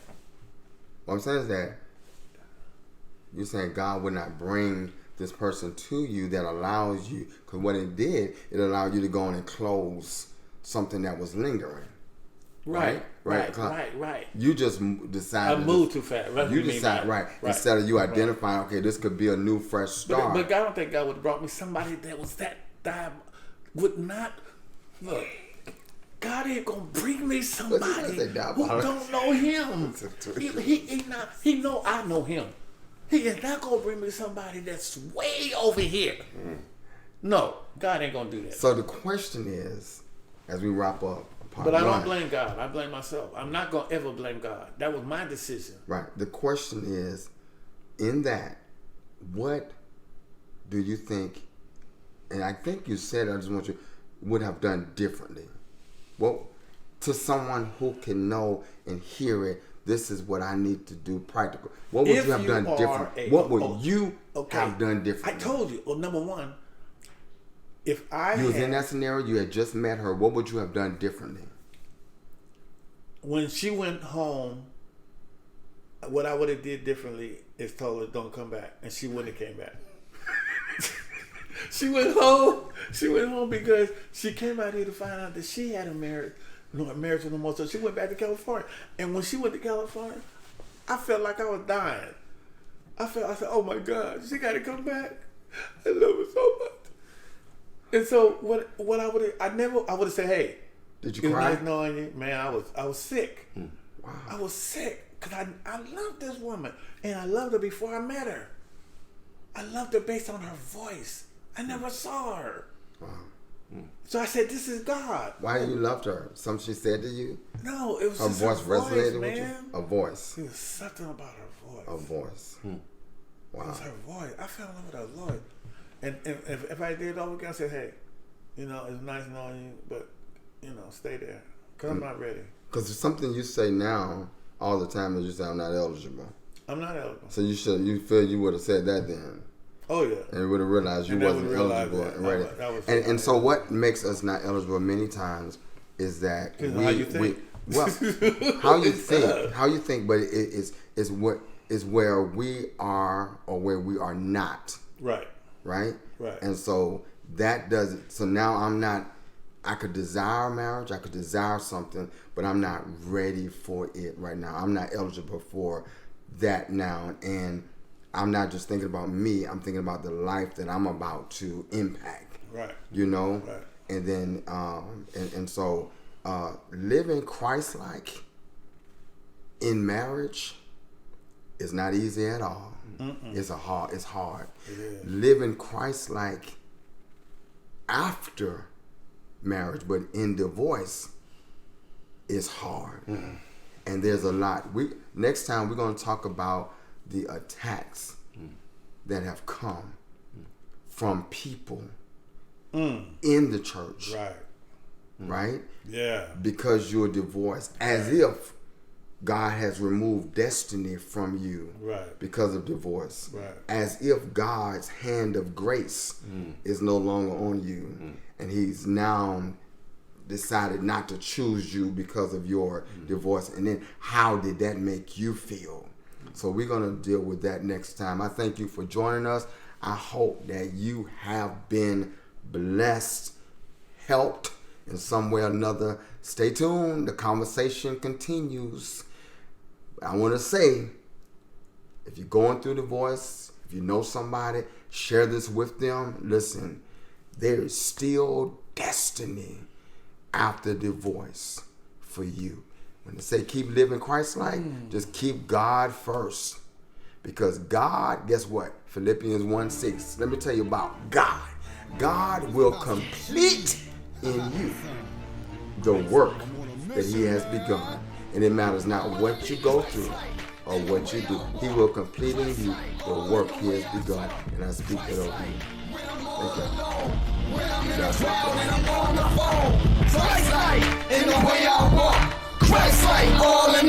What I'm saying is that you're saying God would not bring this person to you that allows you, because what it did, it allowed you to go on and close something that was lingering. Right. You just decided. I moved too fast. Right? You decide, right. Instead of you identifying, okay, this could be a new, fresh start. But I don't think God would have brought me somebody that was that would not look. God ain't gonna bring me somebody who don't know Him. He know I know Him. He is not gonna bring me somebody that's way over here. No, God ain't gonna do that. So the question is, as we wrap up. But I don't blame God. I blame myself. I'm not going to ever blame God. That was my decision. Right. The question is, in that, what do you think, and I think you said, I just want you, would have done differently? Well, to someone who can know and hear it, this is what I need to do practical. What would you have done different? What would you have done differently? I told you. Well, number one, if you was in that scenario, you had just met her, what would you have done differently? When she went home, what I would have did differently is told her don't come back, and she wouldn't have came back. She went home because she came out here to find out that she had a marriage no more. So she went back to California, and when she went to California, I felt like I was dying. I said, oh my God, she got to come back. I love her so much. And so what I would have said, hey, did you cry? Nice knowing you, man. I was sick. Wow. I was sick because I loved this woman, and I loved her before I met her. I loved her based on her voice. I never saw her. Wow. So I said, "This is God." Why you loved her? Something she said to you? No, it was Her just voice her voice, resonated man. with you? A voice. It was something about her voice. A voice. It Wow. was her voice. I fell in love with her voice. And if I did it over again, I said, "Hey, you know, it's nice knowing you, but you know, stay there, cause I'm not ready. Because it's something you say now all the time is you say I'm not eligible. I'm not eligible." So you feel you would have said that then. Oh yeah. And you would have realized you And I wasn't would realize eligible. that. And ready. That was And so what makes us not eligible many times is that how you think. well, how you think, but it's what is where we are or where we are not. Right. Right? Right. And so that doesn't, so now I'm not, I could desire marriage, I could desire something, but I'm not ready for it right now. I'm not eligible for that now. And I'm not just thinking about me, I'm thinking about the life that I'm about to impact. Right. You know? Right. And then, so living Christ-like in marriage is not easy at all. It's hard. It is. Living Christ-like after marriage, but in divorce, is hard. And there's a lot. Next time we're going to talk about the attacks that have come from people in the church. Right. Right? Yeah. Because you're divorced, as if God has removed destiny from you Right. because of divorce. Right. As if God's hand of grace is no longer on you. And he's now decided not to choose you because of your divorce. And then how did that make you feel? So we're going to deal with that next time. I thank you for joining us. I hope that you have been blessed, helped in some way or another. Stay tuned. The conversation continues. I want to say, if you're going through divorce, if you know somebody, share this with them. Listen, there is still destiny after divorce for you. When they say keep living Christ-like, just keep God first. Because God, guess what? Philippians 1:6. Let me tell you about God. God will complete in you the work that he has begun. And it matters not what you go through or what you do. He will complete in you the work he has begun. And I speak it over you. Thank you. When I'm in a crowd and I'm on the phone, Christ-like in the way I walk, Christ-like all in